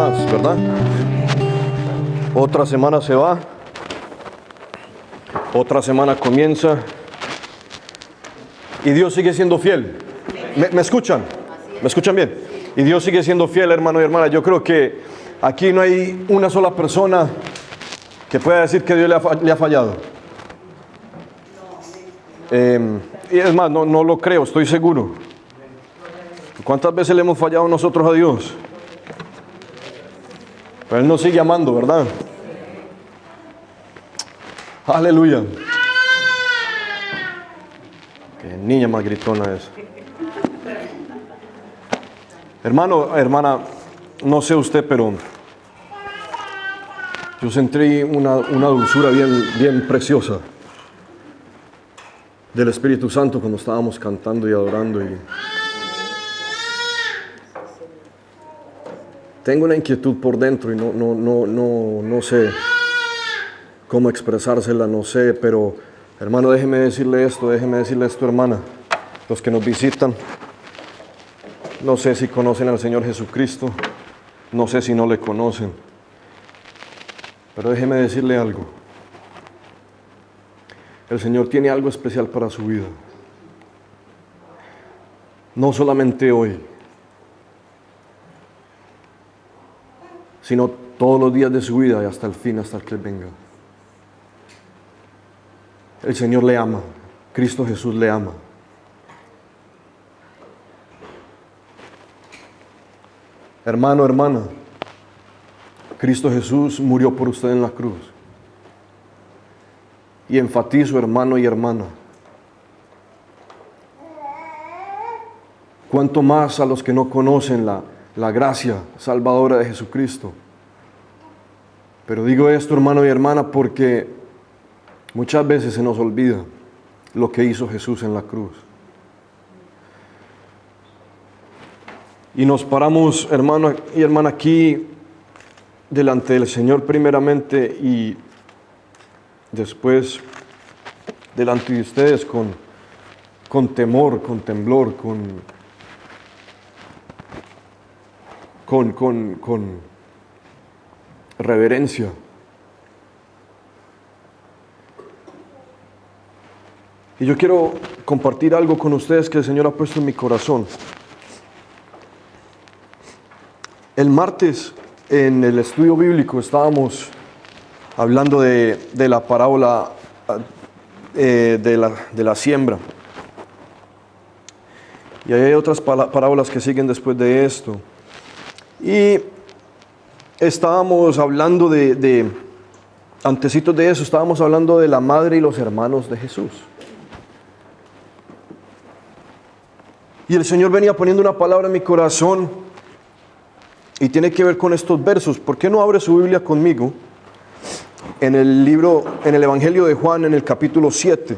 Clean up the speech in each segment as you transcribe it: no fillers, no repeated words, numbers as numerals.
más, ¿verdad? Otra semana se va, otra semana comienza y Dios sigue siendo fiel. ¿Me escuchan? ¿Me escuchan bien? Y Dios sigue siendo fiel, hermano y hermana. Yo creo que aquí no hay una sola persona que pueda decir que Dios le ha fallado. Y es más, no lo creo, estoy seguro. ¿Cuántas veces le hemos fallado nosotros a Dios? Pero Él nos sigue amando, ¿verdad? Aleluya. Qué niña más gritona es. Hermano, hermana, no sé usted, pero yo sentí una dulzura bien preciosa del Espíritu Santo cuando estábamos cantando y adorando. Y tengo una inquietud por dentro y no sé cómo expresársela, no sé, pero hermano, déjeme decirle esto, hermana, los que nos visitan, no sé si conocen al Señor Jesucristo, no sé si no le conocen, pero déjeme decirle algo. El Señor tiene algo especial para su vida. No solamente hoy, sino todos los días de su vida y hasta el fin, hasta que Él venga. El Señor le ama, Cristo Jesús le ama. Hermano, hermana, Cristo Jesús murió por usted en la cruz. Y enfatizo, hermano y hermana, cuanto más a los que no conocen la gracia salvadora de Jesucristo. Pero digo esto, hermano y hermana, porque muchas veces se nos olvida lo que hizo Jesús en la cruz. Y nos paramos, hermano y hermana, aquí delante del Señor primeramente y después delante de ustedes con temor, con temblor, con reverencia. Y yo quiero compartir algo con ustedes que el Señor ha puesto en mi corazón. El martes en el estudio bíblico estábamos hablando de la parábola de la siembra. Y hay otras parábolas que siguen después de esto. Y estábamos hablando antecitos de eso, estábamos hablando de la madre y los hermanos de Jesús. Y el Señor venía poniendo una palabra en mi corazón y tiene que ver con estos versos. ¿Por qué no abre su Biblia conmigo? En el Evangelio de Juan, en el capítulo 7.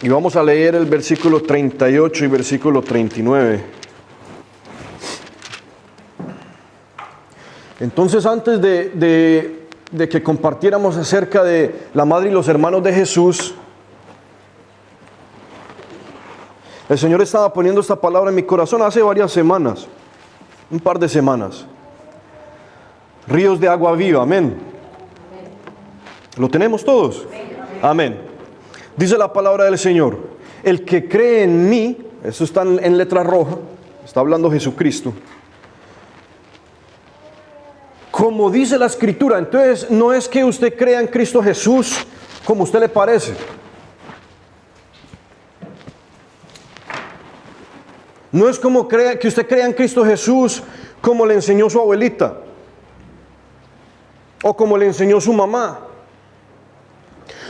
Y vamos a leer el versículo 38 y versículo 39. Entonces, antes de que compartiéramos acerca de la madre y los hermanos de Jesús, el Señor estaba poniendo esta palabra en mi corazón hace varias semanas. Un par de semanas. Ríos de agua viva, amén. ¿Lo tenemos todos? Amén. Dice la palabra del Señor: el que cree en mí, eso está en letra roja, está hablando Jesucristo, como dice la Escritura. Entonces no es que usted crea en Cristo Jesús como a usted le parece. No es como que usted crea en Cristo Jesús como le enseñó su abuelita o como le enseñó su mamá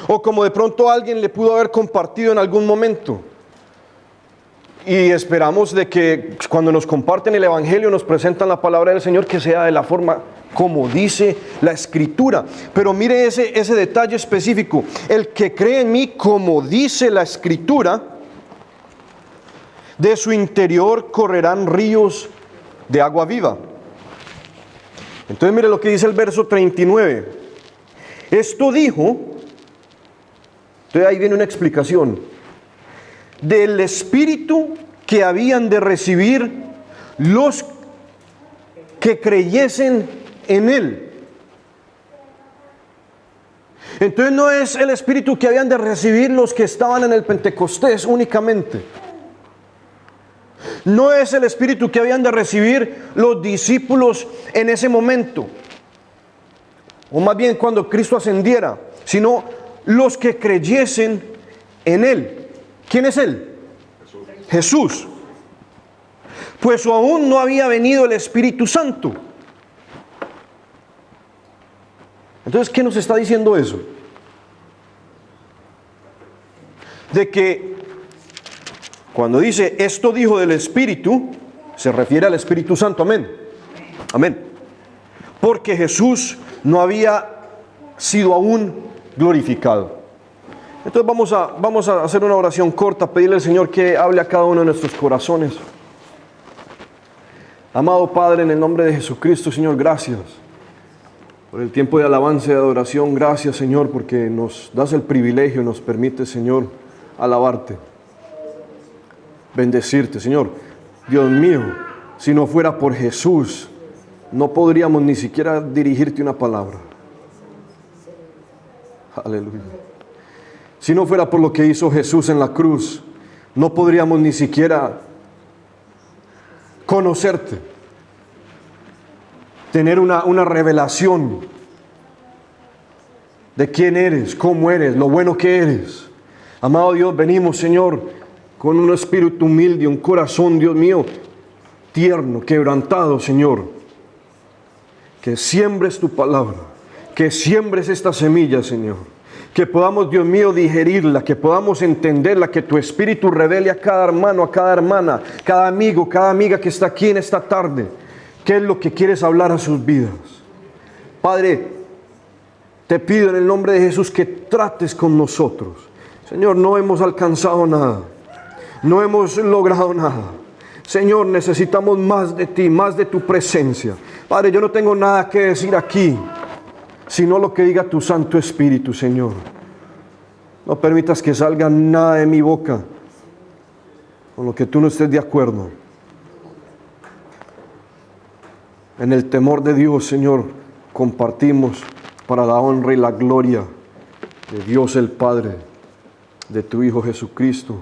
o como de pronto alguien le pudo haber compartido en algún momento. Y esperamos de que cuando nos comparten el Evangelio, nos presentan la palabra del Señor, que sea de la forma como dice la Escritura. Pero mire ese detalle específico: el que cree en mí como dice la Escritura, de su interior correrán ríos de agua viva. Entonces mire lo que dice el verso 39. Esto dijo, entonces ahí viene una explicación, del Espíritu que habían de recibir los que creyesen en Él. Entonces no es el Espíritu que habían de recibir los que estaban en el Pentecostés únicamente. No es el Espíritu que habían de recibir los discípulos en ese momento, o más bien cuando Cristo ascendiera, sino los que creyesen en Él. ¿Quién es Él? Jesús. Pues aún no había venido el Espíritu Santo. Entonces, ¿qué nos está diciendo eso? De que cuando dice esto dijo del Espíritu, se refiere al Espíritu Santo. Amén. Amén. Porque Jesús no había sido aún glorificado. Entonces vamos a hacer una oración corta, pedirle al Señor que hable a cada uno de nuestros corazones. Amado Padre, en el nombre de Jesucristo, Señor, gracias por el tiempo de alabanza y de adoración. Gracias, Señor, porque nos das el privilegio, nos permite, Señor, alabarte, bendecirte, Señor. Dios mío, si no fuera por Jesús, no podríamos ni siquiera dirigirte una palabra. Aleluya. Si no fuera por lo que hizo Jesús en la cruz, no podríamos ni siquiera conocerte, tener una revelación de quién eres, cómo eres, lo bueno que eres. Amado Dios, venimos, Señor, con un espíritu humilde, un corazón, Dios mío, tierno, quebrantado, Señor. Que siembres tu palabra, que siembres esta semilla, Señor. Que podamos, Dios mío, digerirla, que podamos entenderla, que tu Espíritu revele a cada hermano, a cada hermana, cada amigo, cada amiga que está aquí en esta tarde, qué es lo que quieres hablar a sus vidas. Padre, te pido en el nombre de Jesús que trates con nosotros. Señor, no hemos alcanzado nada, no hemos logrado nada. Señor, necesitamos más de ti, más de tu presencia. Padre, yo no tengo nada que decir aquí, sino lo que diga tu Santo Espíritu, Señor. No permitas que salga nada de mi boca con lo que tú no estés de acuerdo. En el temor de Dios, Señor, compartimos para la honra y la gloria de Dios el Padre, de tu Hijo Jesucristo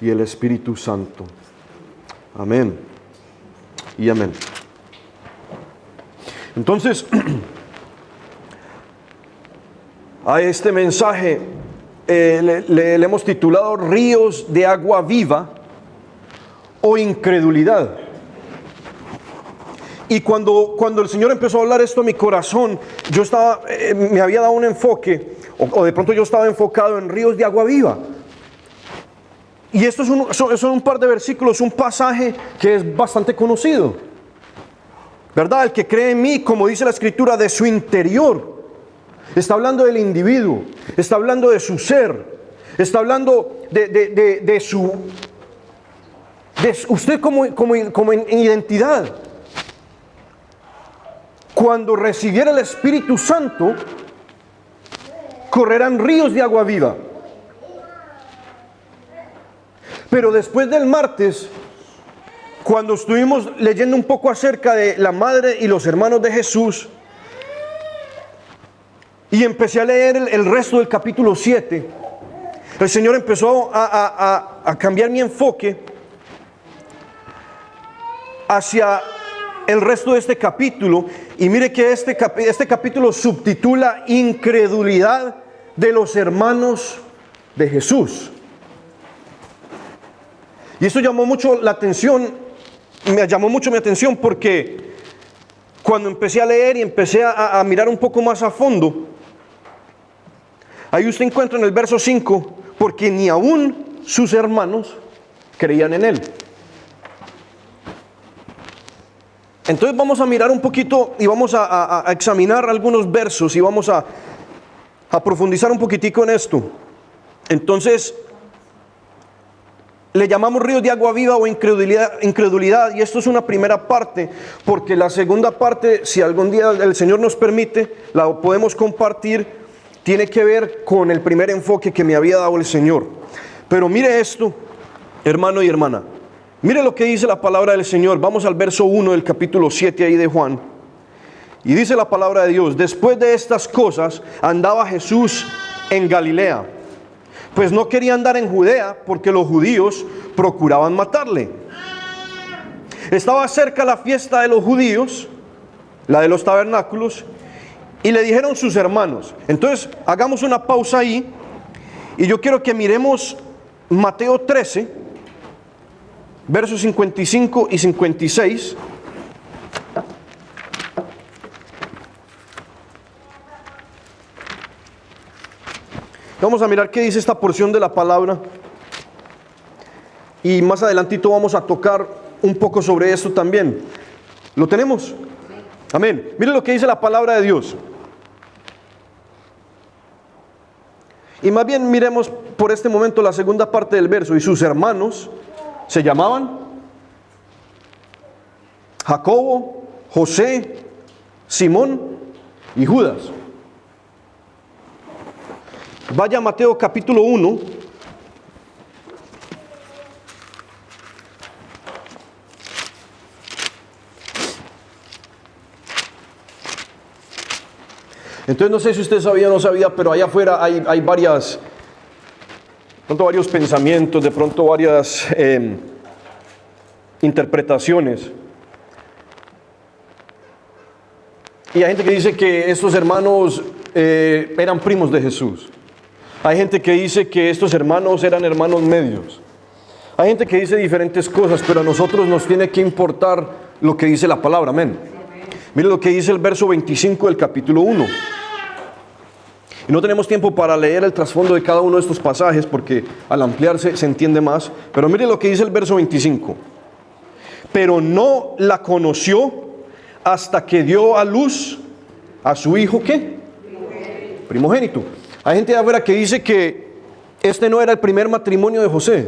y el Espíritu Santo. Amén y amén. Entonces, a este mensaje le hemos titulado Ríos de agua viva o incredulidad. Y cuando el Señor empezó a hablar esto a mi corazón, yo me había dado un enfoque, o de pronto yo estaba enfocado en ríos de agua viva. Y estos son un par de versículos, un pasaje que es bastante conocido, ¿verdad? El que cree en mí, como dice la Escritura, de su interior. Está hablando del individuo, está hablando de su ser, está hablando de usted como en identidad. Cuando recibiera el Espíritu Santo, correrán ríos de agua viva. Pero después del martes, cuando estuvimos leyendo un poco acerca de la madre y los hermanos de Jesús, y empecé a leer el resto del capítulo 7, el Señor empezó a cambiar mi enfoque hacia el resto de este capítulo. Y mire que este capítulo subtitula Incredulidad de los hermanos de Jesús. Y esto llamó mucho la atención, me llamó mucho mi atención, porque cuando empecé a leer y empecé a mirar un poco más a fondo, ahí usted encuentra en el verso 5, porque ni aún sus hermanos creían en él. Entonces vamos a mirar un poquito y vamos a examinar algunos versos y vamos a profundizar un poquitico en esto. Entonces, le llamamos ríos de agua viva o incredulidad, y esto es una primera parte, porque la segunda parte, si algún día el Señor nos permite, la podemos compartir, tiene que ver con el primer enfoque que me había dado el Señor. Pero mire esto, hermano y hermana, Mire lo que dice la palabra del Señor. Vamos al verso 1 del capítulo 7 ahí de Juan. Y dice la palabra de Dios: después de estas cosas andaba Jesús en Galilea, pues no quería andar en Judea porque los judíos procuraban matarle. Estaba cerca la fiesta de los judíos, la de los tabernáculos, y le dijeron sus hermanos. Entonces hagamos una pausa ahí y yo quiero que miremos Mateo 13, versos 55 y 56. Vamos a mirar qué dice esta porción de la palabra. Y más adelantito vamos a tocar un poco sobre esto también. ¿Lo tenemos? Amén. Mire lo que dice la palabra de Dios. Y más bien miremos por este momento la segunda parte del verso. Y sus hermanos se llamaban Jacobo, José, Simón y Judas. Vaya a Mateo capítulo 1. Entonces no sé si usted sabía o no sabía, pero allá afuera hay varios pensamientos, de pronto varias interpretaciones. Y hay gente que dice que estos hermanos eran primos de Jesús. Hay gente que dice que estos hermanos eran hermanos medios. Hay gente que dice diferentes cosas, pero a nosotros nos tiene que importar lo que dice la palabra. Amén. Mire lo que dice el verso 25 del capítulo 1. Y no tenemos tiempo para leer el trasfondo de cada uno de estos pasajes porque al ampliarse se entiende más. Pero mire lo que dice el verso 25. Pero no la conoció hasta que dio a luz a su hijo, ¿qué? Primogénito. Hay gente de afuera que dice que este no era el primer matrimonio de José.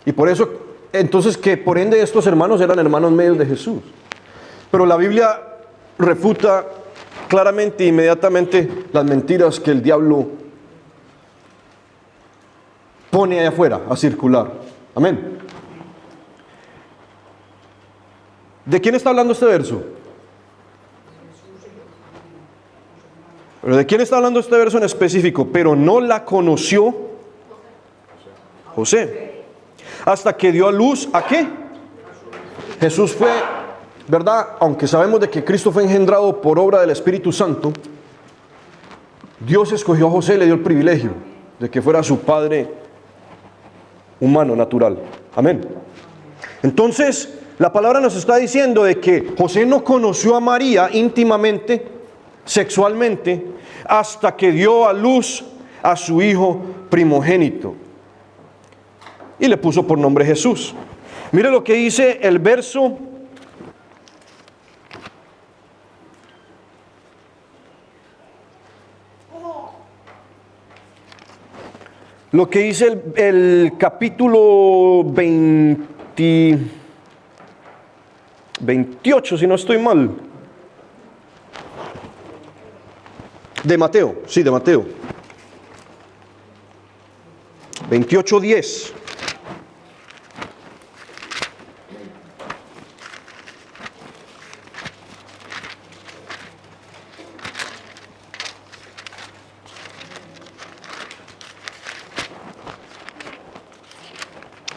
Y por eso, entonces, que por ende estos hermanos eran hermanos medios de Jesús. Pero la Biblia refuta claramente e inmediatamente las mentiras que el diablo pone allá afuera a circular. Amén. ¿De quién está hablando este verso? ¿Pero de quién está hablando este verso en específico? Pero no la conoció José hasta que dio a luz ¿a qué? Jesús fue, ¿verdad? Aunque sabemos de que Cristo fue engendrado por obra del Espíritu Santo, Dios escogió a José y le dio el privilegio de que fuera su padre humano, natural. Amén. Entonces, la palabra nos está diciendo de que José no conoció a María íntimamente, sexualmente, hasta que dio a luz a su hijo primogénito. Y le puso por nombre Jesús. Mire lo que dice el verso lo que dice el capítulo 28, si no estoy mal. De Mateo, sí, de Mateo. 28:10.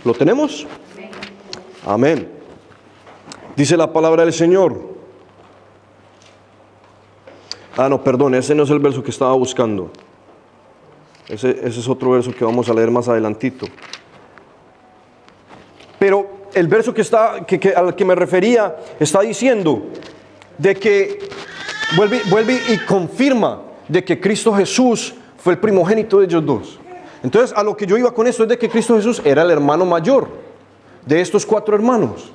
¿Lo tenemos? Amén. Dice la palabra del Señor. No, perdón, ese no es el verso que estaba buscando. Ese es otro verso que vamos a leer más adelantito. Pero el verso al que me refería está diciendo de que vuelve y confirma de que Cristo Jesús fue el primogénito de ellos dos. Entonces, a lo que yo iba con esto es de que Cristo Jesús era el hermano mayor de estos 4 hermanos.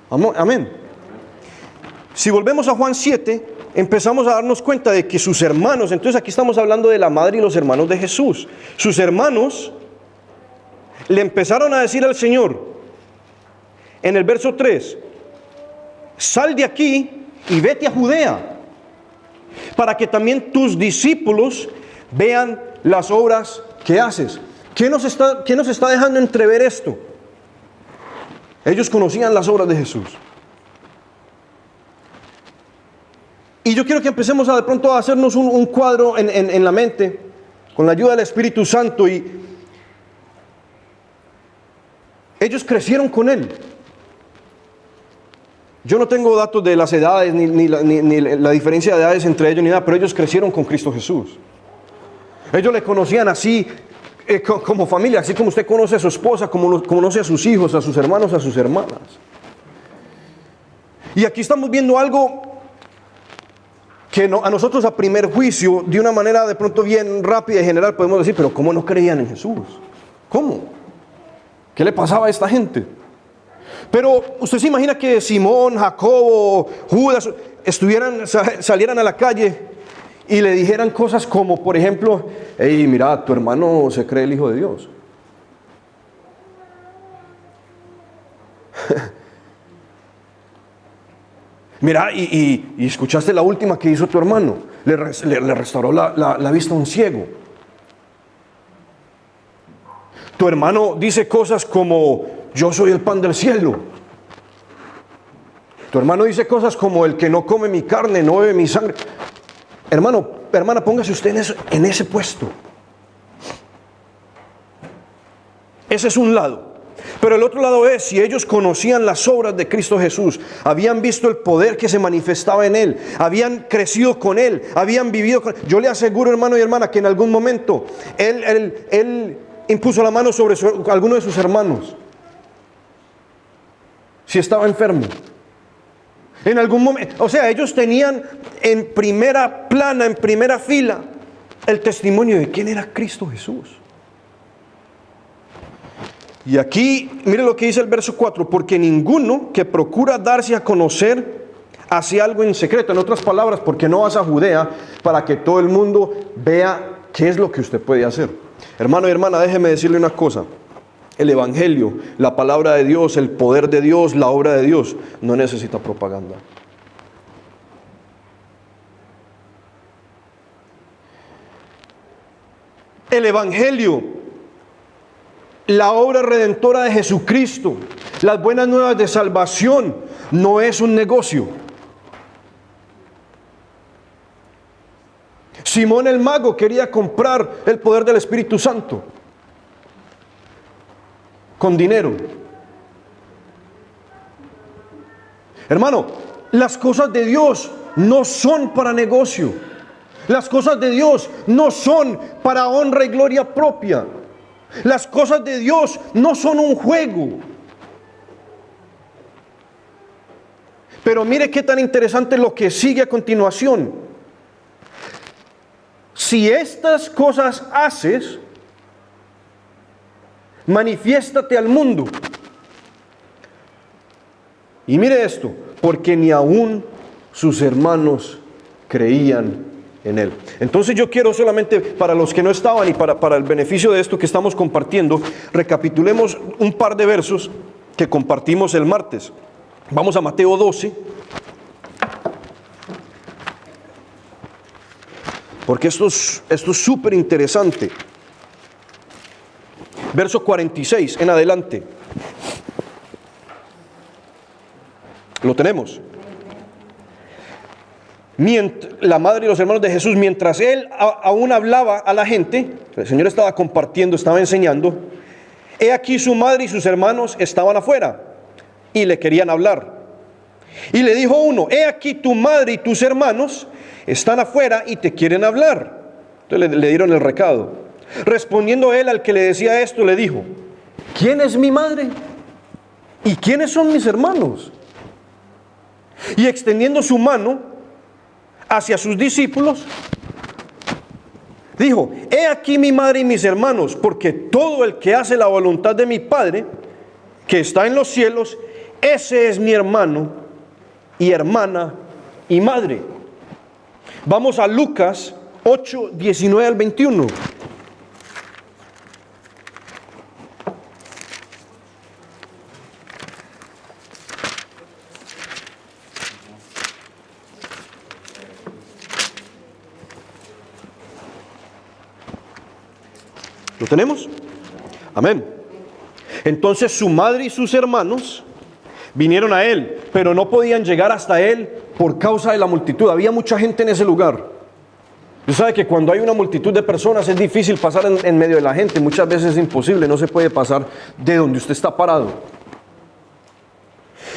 Amén. Si volvemos a Juan 7, empezamos a darnos cuenta de que sus hermanos, entonces aquí estamos hablando de la madre y los hermanos de Jesús. Sus hermanos le empezaron a decir al Señor, en el verso 3, sal de aquí y vete a Judea, para que también tus discípulos vean las obras que haces. ¿Qué nos está dejando entrever esto? Ellos conocían las obras de Jesús. Y yo quiero que empecemos de pronto a hacernos un cuadro en la mente, con la ayuda del Espíritu Santo. Y ellos crecieron con Él. Yo no tengo datos de las edades, ni la diferencia de edades entre ellos, ni nada, pero ellos crecieron con Cristo Jesús. Ellos le conocían así, como familia, así como usted conoce a su esposa, como conoce a sus hijos, a sus hermanos, a sus hermanas. Y aquí estamos viendo algo que a nosotros a primer juicio, de una manera de pronto bien rápida y general, podemos decir, pero ¿cómo no creían en Jesús? ¿Cómo? ¿Qué le pasaba a esta gente? Pero usted se imagina que Simón, Jacobo, Judas salieran a la calle y le dijeran cosas como, por ejemplo, hey, mira, tu hermano se cree el Hijo de Dios. Mira, y escuchaste la última que hizo tu hermano, le restauró la vista a un ciego. Tu hermano dice cosas como, yo soy el pan del cielo. Tu hermano dice cosas como, el que no come mi carne, no bebe mi sangre. Hermano, hermana, póngase usted en ese puesto. Ese es un lado. Pero el otro lado es, si ellos conocían las obras de Cristo Jesús, habían visto el poder que se manifestaba en Él, habían crecido con Él, habían vivido con Él. Yo le aseguro, hermano y hermana, que en algún momento Él impuso la mano sobre alguno de sus hermanos, si estaba enfermo. En algún momento, o sea, ellos tenían en primera plana, en primera fila, el testimonio de quién era Cristo Jesús. Y aquí, mire lo que dice el verso 4, porque ninguno que procura darse a conocer hace algo en secreto. En otras palabras, porque no vas a Judea para que todo el mundo vea qué es lo que usted puede hacer. Hermano y hermana, déjeme decirle una cosa. El Evangelio, la palabra de Dios, el poder de Dios, la obra de Dios, no necesita propaganda. El Evangelio, la obra redentora de Jesucristo, las buenas nuevas de salvación, no es un negocio. Simón el mago quería comprar el poder del Espíritu Santo con dinero. Hermano, las cosas de Dios no son para negocio. Las cosas de Dios no son para honra y gloria propia. Las cosas de Dios no son un juego. Pero mire qué tan interesante lo que sigue a continuación. Si estas cosas haces, manifiéstate al mundo. Y mire esto, porque ni aún sus hermanos creían en Él. Entonces yo quiero solamente, para los que no estaban y para el beneficio de esto que estamos compartiendo, recapitulemos un par de versos que compartimos el martes. Vamos a Mateo 12. Porque esto es súper interesante. Verso 46 en adelante. Lo tenemos. La madre y los hermanos de Jesús, mientras Él aún hablaba a la gente, el Señor estaba compartiendo, estaba enseñando, he aquí su madre y sus hermanos estaban afuera y le querían hablar. Y le dijo uno, he aquí tu madre y tus hermanos están afuera y te quieren hablar. Entonces le dieron el recado. Respondiendo él al que le decía esto, le dijo, ¿quién es mi madre? ¿Y quiénes son mis hermanos? Y extendiendo su mano hacia sus discípulos, dijo, he aquí mi madre y mis hermanos, porque todo el que hace la voluntad de mi Padre, que está en los cielos, ese es mi hermano y hermana y madre. Vamos a Lucas 8, 19 al 21. ¿Lo tenemos? Amén. Entonces su madre y sus hermanos Vinieron a él, pero no podían llegar hasta él por causa de la multitud. Había mucha gente en ese lugar. Usted sabe que cuando hay una multitud de personas es difícil pasar en medio de la gente. Muchas veces es imposible, no se puede pasar de donde usted está parado.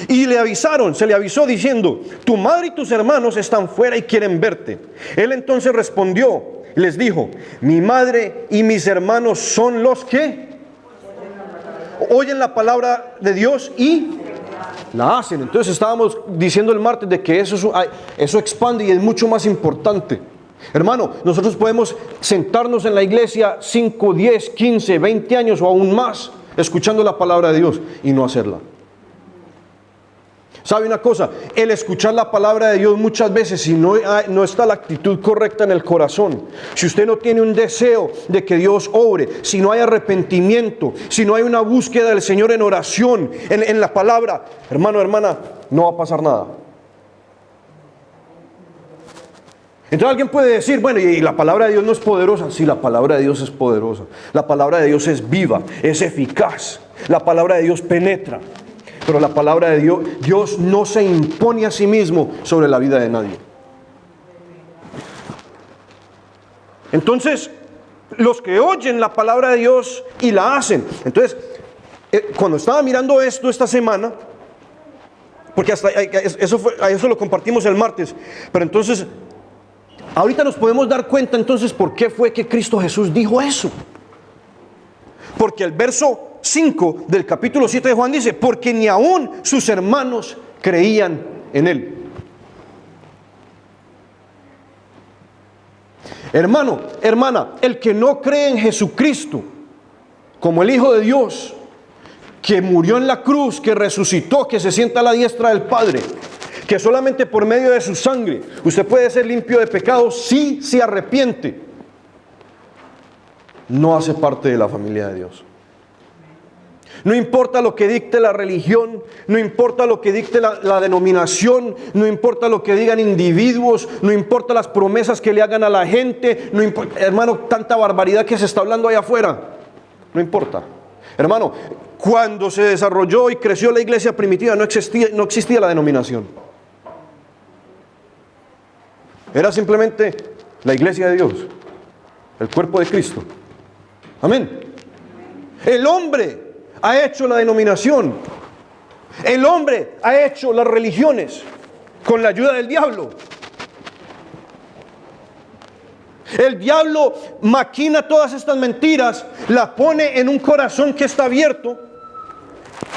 Y se le avisó diciendo: tu madre y tus hermanos están fuera y quieren verte. Él entonces respondió, les dijo: mi madre y mis hermanos son los que oyen la palabra de Dios y la hacen. Entonces estábamos diciendo el martes de que eso expande y es mucho más importante. Hermano, nosotros podemos sentarnos en la iglesia 5, 10, 15, 20 años o aún más escuchando la palabra de Dios y no hacerla. ¿Sabe una cosa? El escuchar la palabra de Dios muchas veces, si no está la actitud correcta en el corazón, si usted no tiene un deseo de que Dios obre, si no hay arrepentimiento, si no hay una búsqueda del Señor en oración, en la palabra, hermano, hermana, no va a pasar nada. Entonces alguien puede decir: bueno, y la palabra de Dios no es poderosa. Sí, la palabra de Dios es poderosa. La palabra de Dios es viva, es eficaz. La palabra de Dios penetra. Pero la palabra de Dios no se impone a sí mismo sobre la vida de nadie. Entonces, los que oyen la palabra de Dios y la hacen. Entonces, cuando estaba mirando esto esta semana, porque hasta eso lo compartimos el martes, pero entonces, ahorita nos podemos dar cuenta entonces por qué fue que Cristo Jesús dijo eso. Porque el verso 5 del capítulo 7 de Juan dice: porque ni aún sus hermanos creían en él. Hermano, hermana, el que no cree en Jesucristo como el Hijo de Dios, que murió en la cruz, que resucitó, que se sienta a la diestra del Padre, que solamente por medio de su sangre usted puede ser limpio de pecados si se arrepiente, no hace parte de la familia de Dios. No importa lo que dicte la religión, no importa lo que dicte la denominación, no importa lo que digan individuos, no importa las promesas que le hagan a la gente, no importa, hermano, tanta barbaridad que se está hablando allá afuera, no importa. Hermano, cuando se desarrolló y creció la iglesia primitiva no existía la denominación. Era simplemente la iglesia de Dios, el cuerpo de Cristo. Amén. El hombre ha hecho la denominación. El hombre ha hecho las religiones con la ayuda del diablo. El diablo maquina todas estas mentiras, la pone en un corazón que está abierto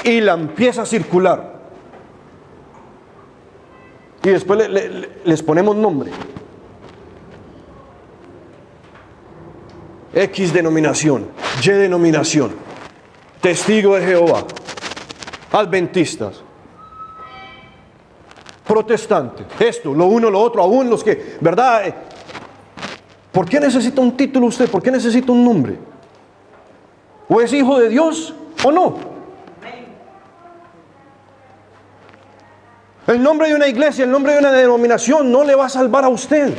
y la empieza a circular. Y después les ponemos nombre. X denominación, Y denominación, Testigo de Jehová, Adventistas, Protestantes, esto, lo uno, lo otro, aún los que, ¿verdad? ¿Por qué necesita un título usted? ¿Por qué necesita un nombre? ¿O es hijo de Dios o no? El nombre de una iglesia, el nombre de una denominación no le va a salvar a usted.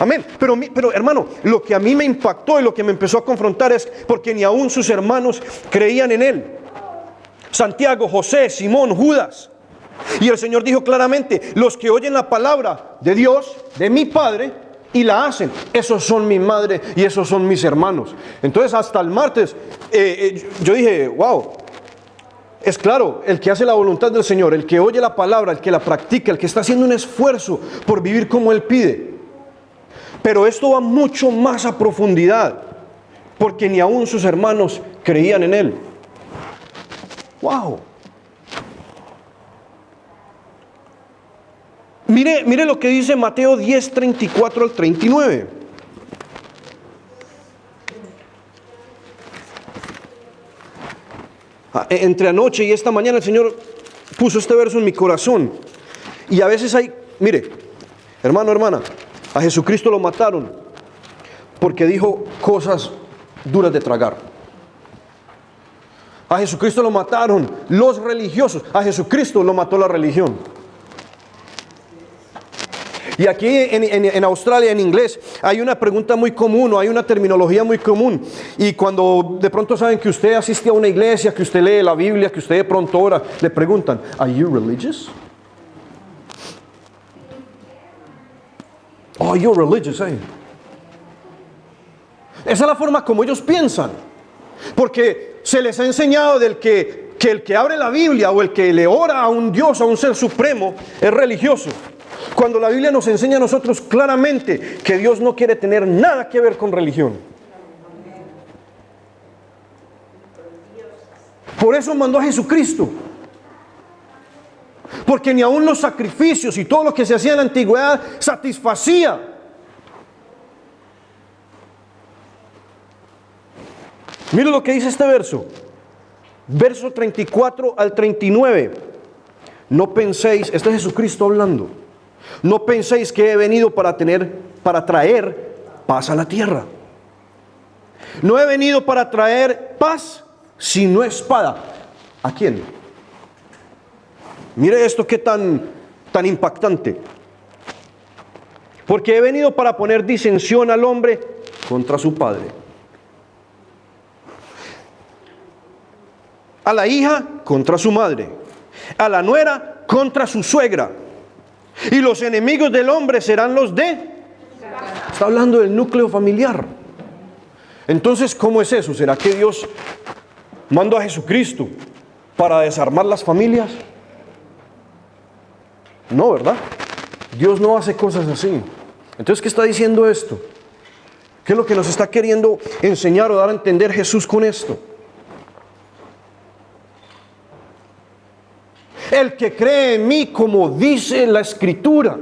Amén. Pero hermano, lo que a mí me impactó y lo que me empezó a confrontar es porque ni aún sus hermanos creían en él. Santiago, José, Simón, Judas. Y el Señor dijo claramente: los que oyen la palabra de Dios, de mi Padre, y la hacen, esos son mi madre y esos son mis hermanos. Entonces hasta el martes yo dije: wow, es claro, el que hace la voluntad del Señor, el que oye la palabra, el que la practica, el que está haciendo un esfuerzo por vivir como Él pide. Pero esto va mucho más a profundidad, porque ni aún sus hermanos creían en él. ¡Wow! Mire lo que dice Mateo 10, 34 al 39. Entre anoche y esta mañana el Señor puso este verso en mi corazón. Y a veces mire, hermano, hermana, a Jesucristo lo mataron porque dijo cosas duras de tragar. A Jesucristo lo mataron los religiosos. A Jesucristo lo mató la religión. Y aquí en Australia, en inglés, hay una pregunta muy común, o hay una terminología muy común. Y cuando de pronto saben que usted asiste a una iglesia, que usted lee la Biblia, que usted de pronto ora, le preguntan, ¿Are you religious? Oh, you're religious, eh? Esa es la forma como ellos piensan. Porque se les ha enseñado que el que abre la Biblia o el que le ora a un Dios, a un ser supremo, es religioso. Cuando la Biblia nos enseña a nosotros claramente que Dios no quiere tener nada que ver con religión. Por eso mandó a Jesucristo. Porque ni aun los sacrificios y todo lo que se hacía en la antigüedad satisfacía. Mire lo que dice este verso. Verso 34 al 39. No penséis, este es Jesucristo hablando. No penséis que he venido para traer paz a la tierra. No he venido para traer paz, sino espada. ¿A quién? Mire esto que tan impactante. Porque he venido para poner disensión al hombre contra su padre, a la hija contra su madre, a la nuera contra su suegra. Y los enemigos del hombre serán los de... Está hablando del núcleo familiar. Entonces, ¿cómo es eso? ¿Será que Dios mandó a Jesucristo para desarmar las familias? No, ¿verdad? Dios no hace cosas así. Entonces, ¿qué está diciendo esto? ¿Qué es lo que nos está queriendo enseñar o dar a entender Jesús con esto? El que cree en mí, como dice la Escritura.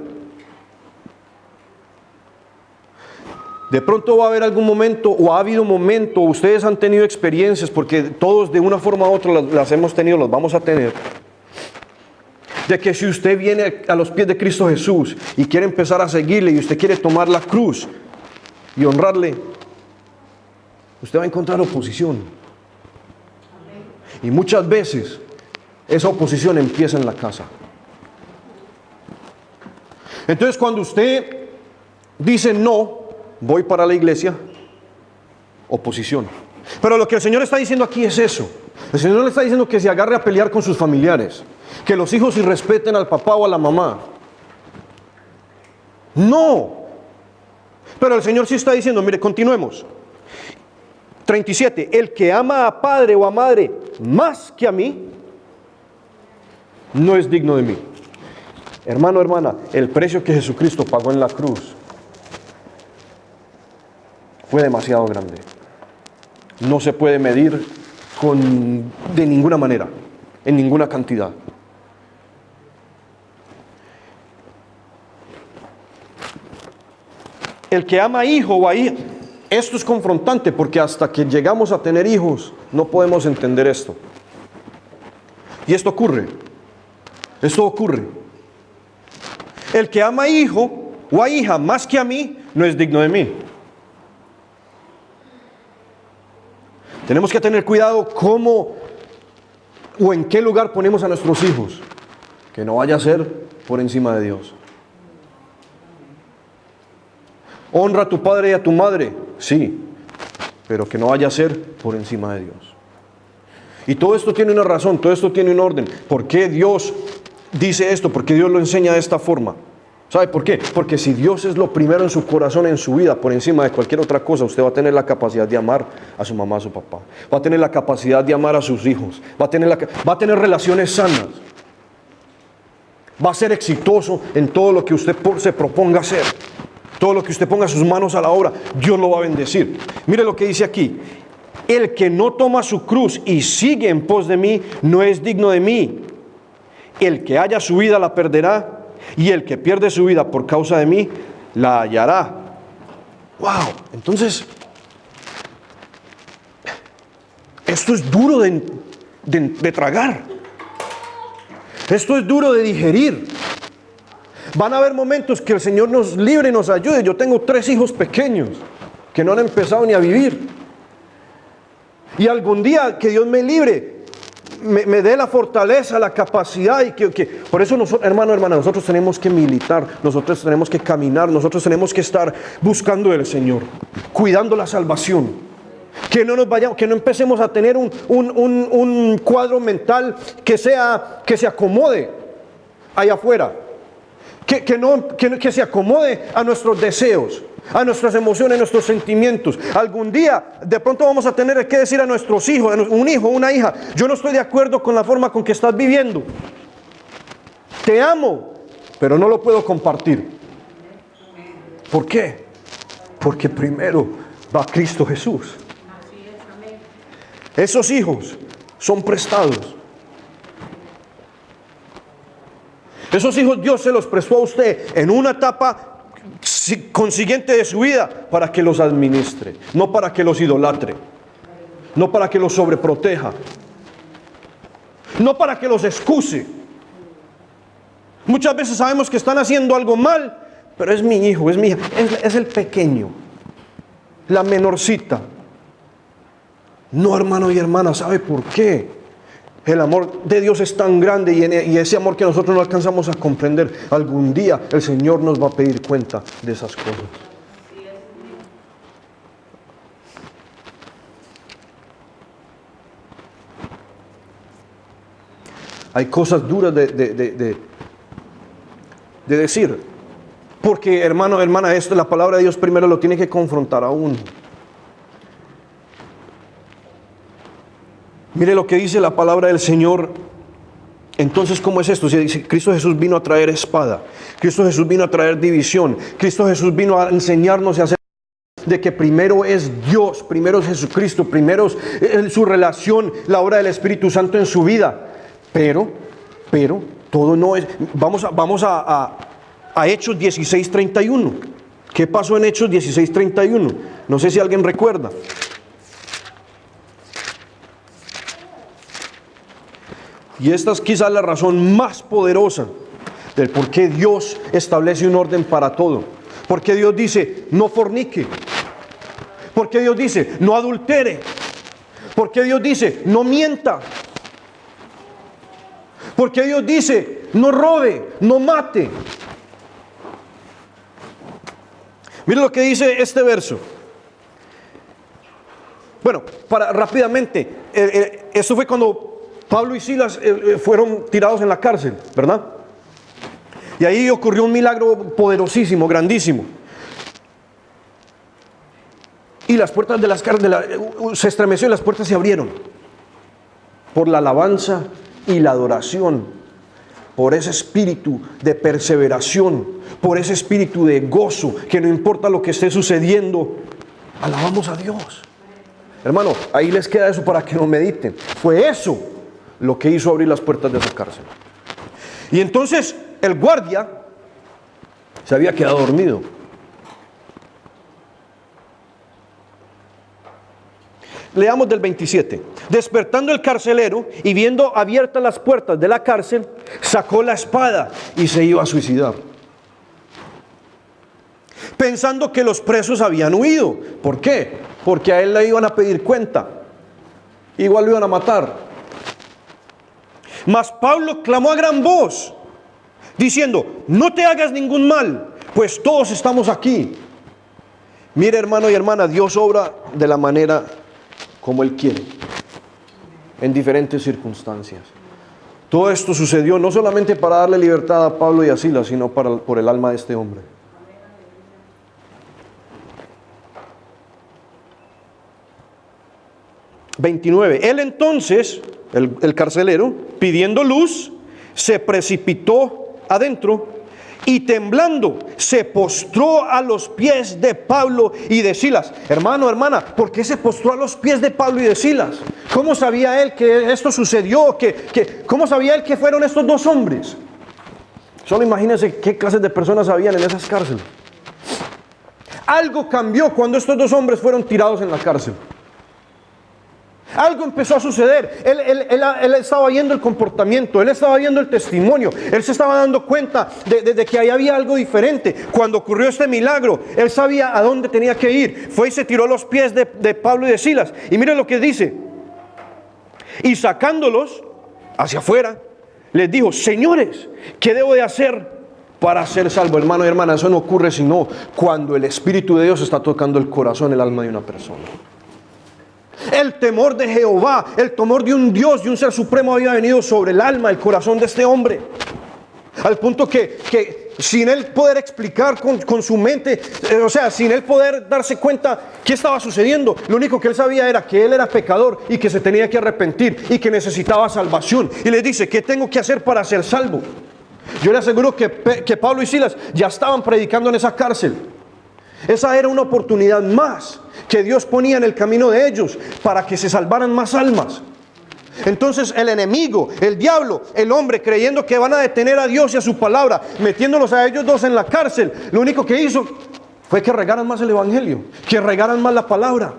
De pronto va a haber algún momento, o ha habido un momento, ustedes han tenido experiencias, porque todos de una forma u otra las hemos tenido, las vamos a tener, de que si usted viene a los pies de Cristo Jesús y quiere empezar a seguirle y usted quiere tomar la cruz y honrarle, usted va a encontrar oposición. Y muchas veces esa oposición empieza en la casa. Entonces, cuando usted dice no, voy para la iglesia, oposición. Pero lo que el Señor está diciendo aquí es eso. El Señor no le está diciendo que se agarre a pelear con sus familiares, que los hijos irrespeten al papá o a la mamá. No. Pero el Señor sí está diciendo, mire, continuemos. 37. El que ama a padre o a madre más que a mí, no es digno de mí. Hermano, hermana, el precio que Jesucristo pagó en la cruz fue demasiado grande. No se puede medir de ninguna manera, en ninguna cantidad. El que ama hijo o a hija, esto es confrontante porque hasta que llegamos a tener hijos no podemos entender esto. Y esto ocurre. Esto ocurre. El que ama a hijo o a hija más que a mí, no es digno de mí. Tenemos que tener cuidado cómo o en qué lugar ponemos a nuestros hijos. Que no vaya a ser por encima de Dios. Honra a tu padre y a tu madre, sí, pero que no vaya a ser por encima de Dios. Y todo esto tiene una razón, todo esto tiene un orden. ¿Por qué Dios dice esto? ¿Por qué Dios lo enseña de esta forma? ¿Sabe por qué? Porque si Dios es lo primero en su corazón, en su vida, por encima de cualquier otra cosa, usted va a tener la capacidad de amar a su mamá, a su papá. Va a tener la capacidad de amar a sus hijos. Va a tener relaciones sanas. Va a ser exitoso en todo lo que usted se proponga hacer. Todo lo que usted ponga sus manos a la obra, Dios lo va a bendecir. Mire lo que dice aquí. El que no toma su cruz y sigue en pos de mí, no es digno de mí. El que haya su vida la perderá, y el que pierde su vida por causa de mí, la hallará. ¡Wow! Entonces, esto es duro de tragar. Esto es duro de digerir. Van a haber momentos que el Señor nos libre y nos ayude. Yo tengo 3 hijos pequeños que no han empezado ni a vivir. Y algún día que Dios me libre, me dé la fortaleza, la capacidad. Y por eso, hermano, nosotros tenemos que militar, nosotros tenemos que caminar, nosotros tenemos que estar buscando al Señor, cuidando la salvación. Que no nos vayamos, que no empecemos a tener un cuadro mental que se acomode allá afuera. Que se acomode a nuestros deseos, a nuestras emociones, a nuestros sentimientos. Algún día de pronto vamos a tener que decir a nuestros hijos, un hijo, una hija: yo no estoy de acuerdo con la forma con que estás viviendo. Te amo, pero no lo puedo compartir. ¿Por qué? Porque primero va Cristo Jesús. Esos hijos son prestados. Esos hijos Dios se los prestó a usted en una etapa consiguiente de su vida para que los administre, no para que los idolatre, no para que los sobreproteja, no para que los excuse. Muchas veces sabemos que están haciendo algo mal, pero es mi hijo, es mi hija, es el pequeño, la menorcita. No, hermano y hermana, ¿sabe por qué? El amor de Dios es tan grande y ese amor que nosotros no alcanzamos a comprender, algún día el Señor nos va a pedir cuenta de esas cosas. Hay cosas duras de decir, porque hermano, hermana, esto, la palabra de Dios primero lo tiene que confrontar a uno. Mire lo que dice la palabra del Señor. Entonces, ¿cómo es esto? Se dice, Cristo Jesús vino a traer espada. Cristo Jesús vino a traer división. Cristo Jesús vino a enseñarnos y a hacer de que primero es Dios, primero es Jesucristo, primero es su relación, la obra del Espíritu Santo en su vida. Pero, todo no es. Vamos a Hechos 16:31. ¿Qué pasó en Hechos 16:31? No sé si alguien recuerda. Y esta es quizás la razón más poderosa del por qué Dios establece un orden para todo. Porque Dios dice, no fornique. Porque Dios dice, no adultere. Porque Dios dice, no mienta. Porque Dios dice, no robe, no mate. Mire lo que dice este verso. Bueno, rápidamente, esto fue cuando Pablo y Silas fueron tirados en la cárcel, ¿verdad? Y ahí ocurrió un milagro poderosísimo, grandísimo. Y las puertas de las cárceles se estremeció y las puertas se abrieron. Por la alabanza y la adoración. Por ese espíritu de perseveración. Por ese espíritu de gozo. Que no importa lo que esté sucediendo, alabamos a Dios. Hermano, ahí les queda eso para que lo mediten. Fue eso lo que hizo abrir las puertas de esa cárcel. Y entonces el guardia se había quedado dormido. Leamos del 27. Despertando el carcelero y viendo abiertas las puertas de la cárcel, sacó la espada y se iba a suicidar, pensando que los presos habían huido. ¿Por qué? Porque a él le iban a pedir cuenta. Igual lo iban a matar. Mas Pablo clamó a gran voz, diciendo, no te hagas ningún mal, pues todos estamos aquí. Mire, hermano y hermana, Dios obra de la manera como Él quiere, en diferentes circunstancias. Todo esto sucedió no solamente para darle libertad a Pablo y a Silas, sino por el alma de este hombre. Él entonces, el carcelero, pidiendo luz, se precipitó adentro y temblando se postró a los pies de Pablo y de Silas. Hermano, hermana, ¿por qué se postró a los pies de Pablo y de Silas? ¿Cómo sabía él que esto sucedió? ¿Cómo sabía él que fueron estos dos hombres? Solo imagínense qué clases de personas habían en esas cárceles. Algo cambió cuando estos dos hombres fueron tirados en la cárcel. Algo empezó a suceder. Él estaba viendo el comportamiento, él estaba viendo el testimonio, él se estaba dando cuenta de que ahí había algo diferente. Cuando ocurrió este milagro, él sabía a dónde tenía que ir. Fue y se tiró a los pies de Pablo y de Silas. Y miren lo que dice. Y sacándolos hacia afuera, les dijo: señores, ¿qué debo de hacer para ser salvo? Hermano y hermana, eso no ocurre sino cuando el Espíritu de Dios está tocando el corazón, el alma de una persona. El temor de Jehová, el temor de un Dios, de un ser supremo había venido sobre el alma, el corazón de este hombre. Al punto que sin él poder explicar con su mente, o sea, sin él poder darse cuenta qué estaba sucediendo, lo único que él sabía era que él era pecador y que se tenía que arrepentir y que necesitaba salvación. Y les dice: ¿qué tengo que hacer para ser salvo? Yo le aseguro que Pablo y Silas ya estaban predicando en esa cárcel. Esa era una oportunidad más que Dios ponía en el camino de ellos para que se salvaran más almas. Entonces el enemigo, el diablo, el hombre, creyendo que van a detener a Dios y a su palabra, metiéndolos a ellos dos en la cárcel, lo único que hizo fue que regaran más el evangelio, que regaran más la palabra,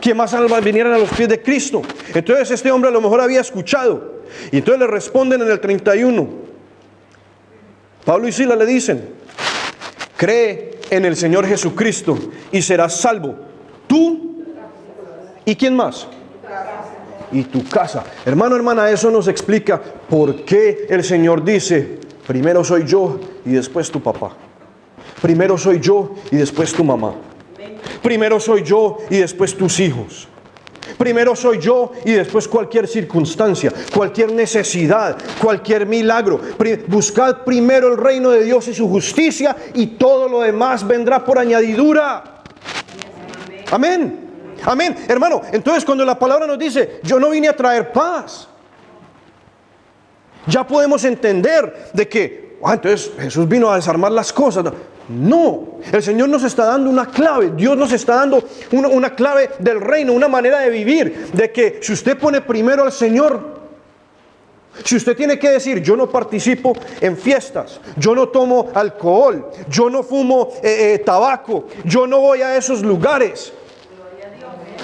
que más almas vinieran a los pies de Cristo. Entonces este hombre a lo mejor había escuchado, y entonces le responden en el 31. Pablo y Silas le dicen: cree en el Señor Jesucristo y serás salvo, tú y ¿quién más? Y tu casa. Hermano, hermana, eso nos explica por qué el Señor dice: primero soy yo y después tu papá. Primero soy yo y después tu mamá. Primero soy yo y después tus hijos. Primero soy yo y después cualquier circunstancia, cualquier necesidad, cualquier milagro. Buscad primero el reino de Dios y su justicia, y todo lo demás vendrá por añadidura. Amén. Amén. Hermano, entonces cuando la palabra nos dice: yo no vine a traer paz, ya podemos entender de que entonces Jesús vino a desarmar las cosas. No, el Señor nos está dando una clave. Dios nos está dando una clave del reino, una manera de vivir, de que si usted pone primero al Señor, si usted tiene que decir: yo no participo en fiestas, yo no tomo alcohol, yo no fumo tabaco, yo no voy a esos lugares,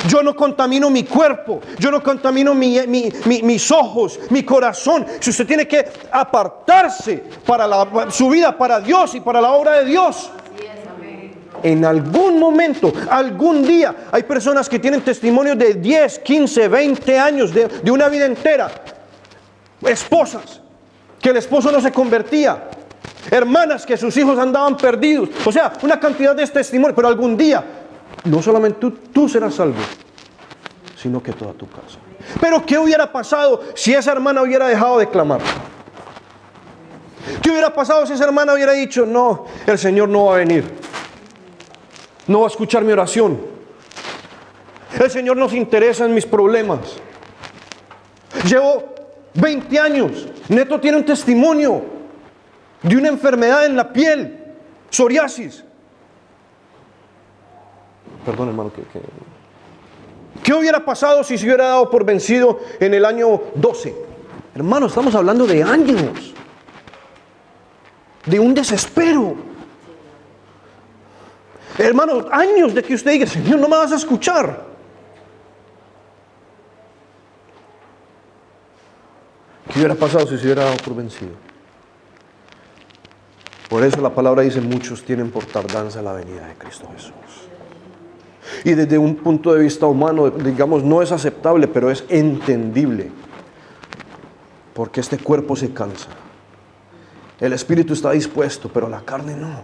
yo no contamino mi cuerpo, yo no contamino mis ojos, mi corazón. Si usted tiene que apartarse para su vida, para Dios y para la obra de Dios, en algún momento, algún día, hay personas que tienen testimonios de 10, 15, 20 años de una vida entera. Esposas que el esposo no se convertía, hermanas que sus hijos andaban perdidos. O sea, una cantidad de testimonios. Pero algún día no solamente tú serás salvo, sino que toda tu casa. Pero ¿qué hubiera pasado si esa hermana hubiera dejado de clamar? ¿Qué hubiera pasado si esa hermana hubiera dicho: no, el Señor no va a venir, no va a escuchar mi oración, el Señor no se interesa en mis problemas? Llevo 20 años, Neto tiene un testimonio de una enfermedad en la piel, psoriasis. Perdón, hermano, ¿qué hubiera pasado si se hubiera dado por vencido en el año 12? Hermano, estamos hablando de años, de un desespero. Hermano, años de que usted diga: Señor, no me vas a escuchar. ¿Qué hubiera pasado si se hubiera dado por vencido? Por eso la palabra dice: muchos tienen por tardanza la venida de Cristo Jesús. Y desde un punto de vista humano, digamos, no es aceptable, pero es entendible. Porque este cuerpo se cansa. El espíritu está dispuesto, pero la carne no.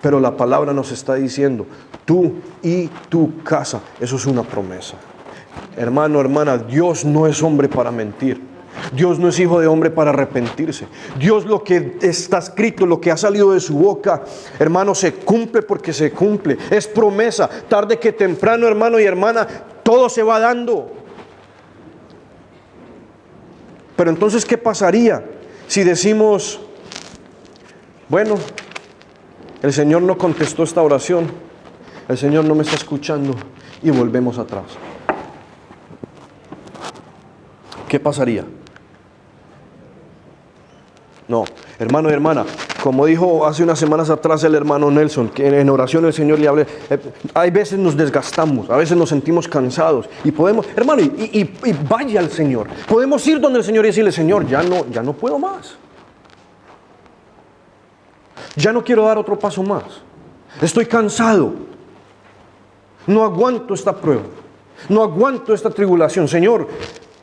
Pero la palabra nos está diciendo: tú y tu casa. Eso es una promesa. Hermano, hermana, Dios no es hombre para mentir. Dios no es hijo de hombre para arrepentirse. Dios, lo que está escrito, lo que ha salido de su boca, hermano, se cumple porque se cumple. Es promesa. Tarde que temprano, hermano y hermana, todo se va dando. Pero entonces, ¿qué pasaría si decimos: bueno, el Señor no contestó esta oración, el Señor no me está escuchando, y volvemos atrás? ¿Qué pasaría? No, hermano y hermana, como dijo hace unas semanas atrás el hermano Nelson, que en oración el Señor le hable, hay veces nos desgastamos, a veces nos sentimos cansados, y podemos, hermano, y vaya al Señor. Podemos ir donde el Señor y decirle: Señor, ya no puedo más. Ya no quiero dar otro paso más. Estoy cansado. No aguanto esta prueba. No aguanto esta tribulación, Señor,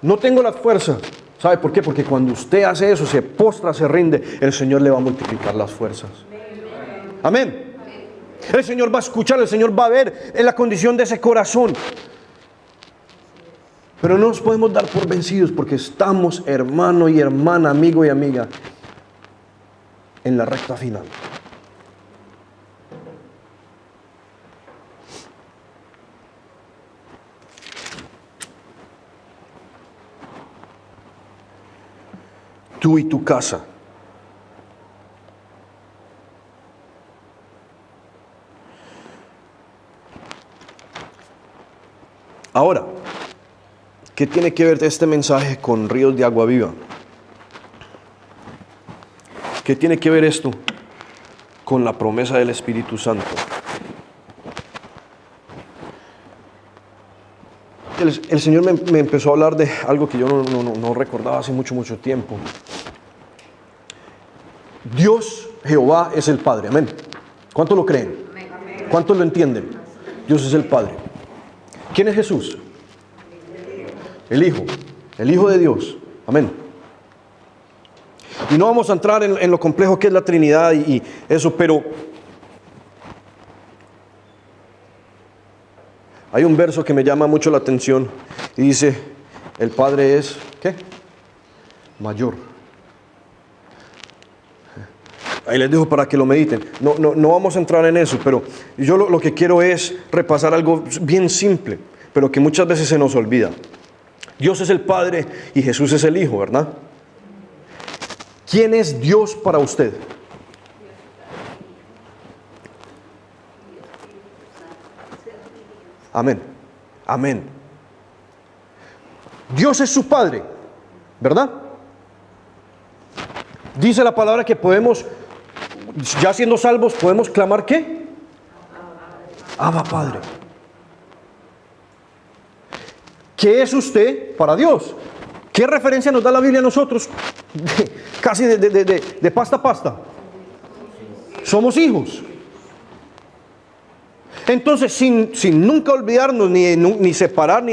no tengo la fuerza. ¿Sabe por qué? Porque cuando usted hace eso, se postra, se rinde, el Señor le va a multiplicar las fuerzas. Amén. El Señor va a escuchar, el Señor va a ver en la condición de ese corazón. Pero no nos podemos dar por vencidos porque estamos, hermano y hermana, amigo y amiga, en la recta final. Tú y tu casa. Ahora, ¿qué tiene que ver este mensaje con ríos de agua viva? ¿Qué tiene que ver esto con la promesa del Espíritu Santo? El Señor me empezó a hablar de algo que yo no recordaba hace mucho tiempo. Dios, Jehová, es el Padre. Amén. ¿Cuántos lo creen? ¿Cuántos lo entienden? Dios es el Padre. ¿Quién es Jesús? El Hijo de Dios. Amén. Y no vamos a entrar en lo complejo que es la Trinidad y eso, pero hay un verso que me llama mucho la atención y dice, el Padre es, ¿qué? Mayor. Ahí les dejo para que lo mediten. No vamos a entrar en eso, pero yo lo que quiero es repasar algo bien simple, pero que muchas veces se nos olvida. Dios es el Padre y Jesús es el Hijo, ¿verdad? ¿Quién es Dios para usted? Amén. Amén. Dios es su Padre, ¿verdad? Dice la palabra que podemos, ya siendo salvos, podemos clamar ¿qué? Abba Padre. ¿Qué es usted para Dios? ¿Qué referencia nos da la Biblia a nosotros? Casi de pasta a pasta. Somos hijos. Entonces, sin nunca olvidarnos, ni separar,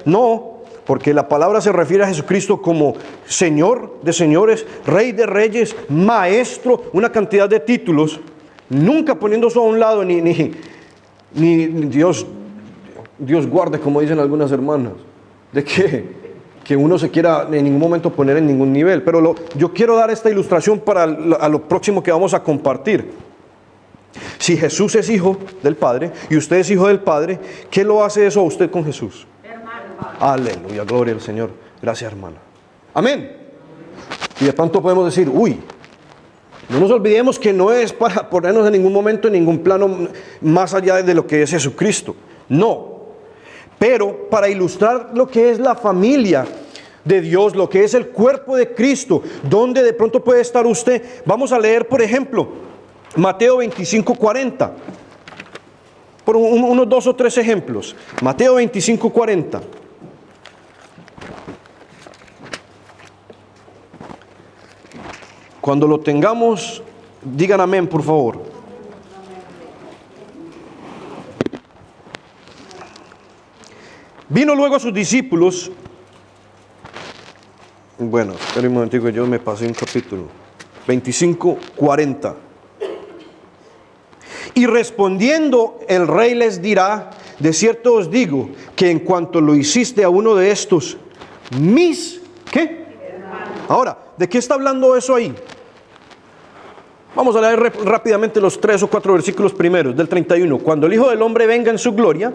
no, porque la palabra se refiere a Jesucristo como Señor de señores, Rey de reyes, Maestro, una cantidad de títulos, nunca poniendo eso a un lado, ni Dios guarde, como dicen algunas hermanas, de que uno se quiera en ningún momento poner en ningún nivel. Pero yo quiero dar esta ilustración para a lo próximo que vamos a compartir. Si Jesús es hijo del Padre y usted es hijo del Padre, ¿qué lo hace eso a usted con Jesús? Aleluya, gloria al Señor. Gracias, hermana. Amén. Y de pronto podemos decir, no nos olvidemos que no es para ponernos en ningún momento en ningún plano más allá de lo que es Jesucristo. No. Pero para ilustrar lo que es la familia de Dios, lo que es el cuerpo de Cristo, donde de pronto puede estar usted, vamos a leer, por ejemplo, Mateo 25:40. Por unos 2 o 3 ejemplos. Mateo 25:40. Cuando lo tengamos, digan amén, por favor. Vino luego a sus discípulos. Bueno, espera un momentico, yo me pasé un capítulo. 25:40. Y respondiendo el rey les dirá, de cierto os digo, que en cuanto lo hiciste a uno de estos, ¿qué? Ahora, ¿de qué está hablando eso ahí? Vamos a leer rápidamente los 3 o 4 versículos primeros, del 31. Cuando el Hijo del Hombre venga en su gloria,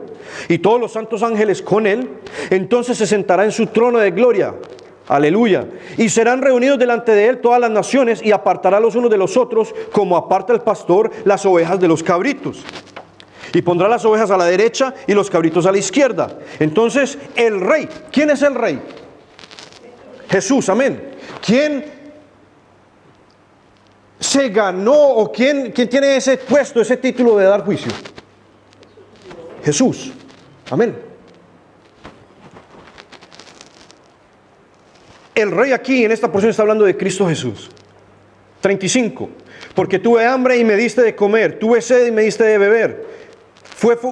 y todos los santos ángeles con él, entonces se sentará en su trono de gloria. Aleluya. Y serán reunidos delante de él todas las naciones, y apartará los unos de los otros, como aparta el pastor las ovejas de los cabritos. Y pondrá las ovejas a la derecha y los cabritos a la izquierda. Entonces el rey, ¿quién es el rey? Jesús, amén. ¿Quién se ganó o quién tiene ese puesto, ese título de dar juicio? Jesús, amén. El rey aquí en esta porción está hablando de Cristo Jesús. 35. Porque tuve hambre y me diste de comer, tuve sed y me diste de beber,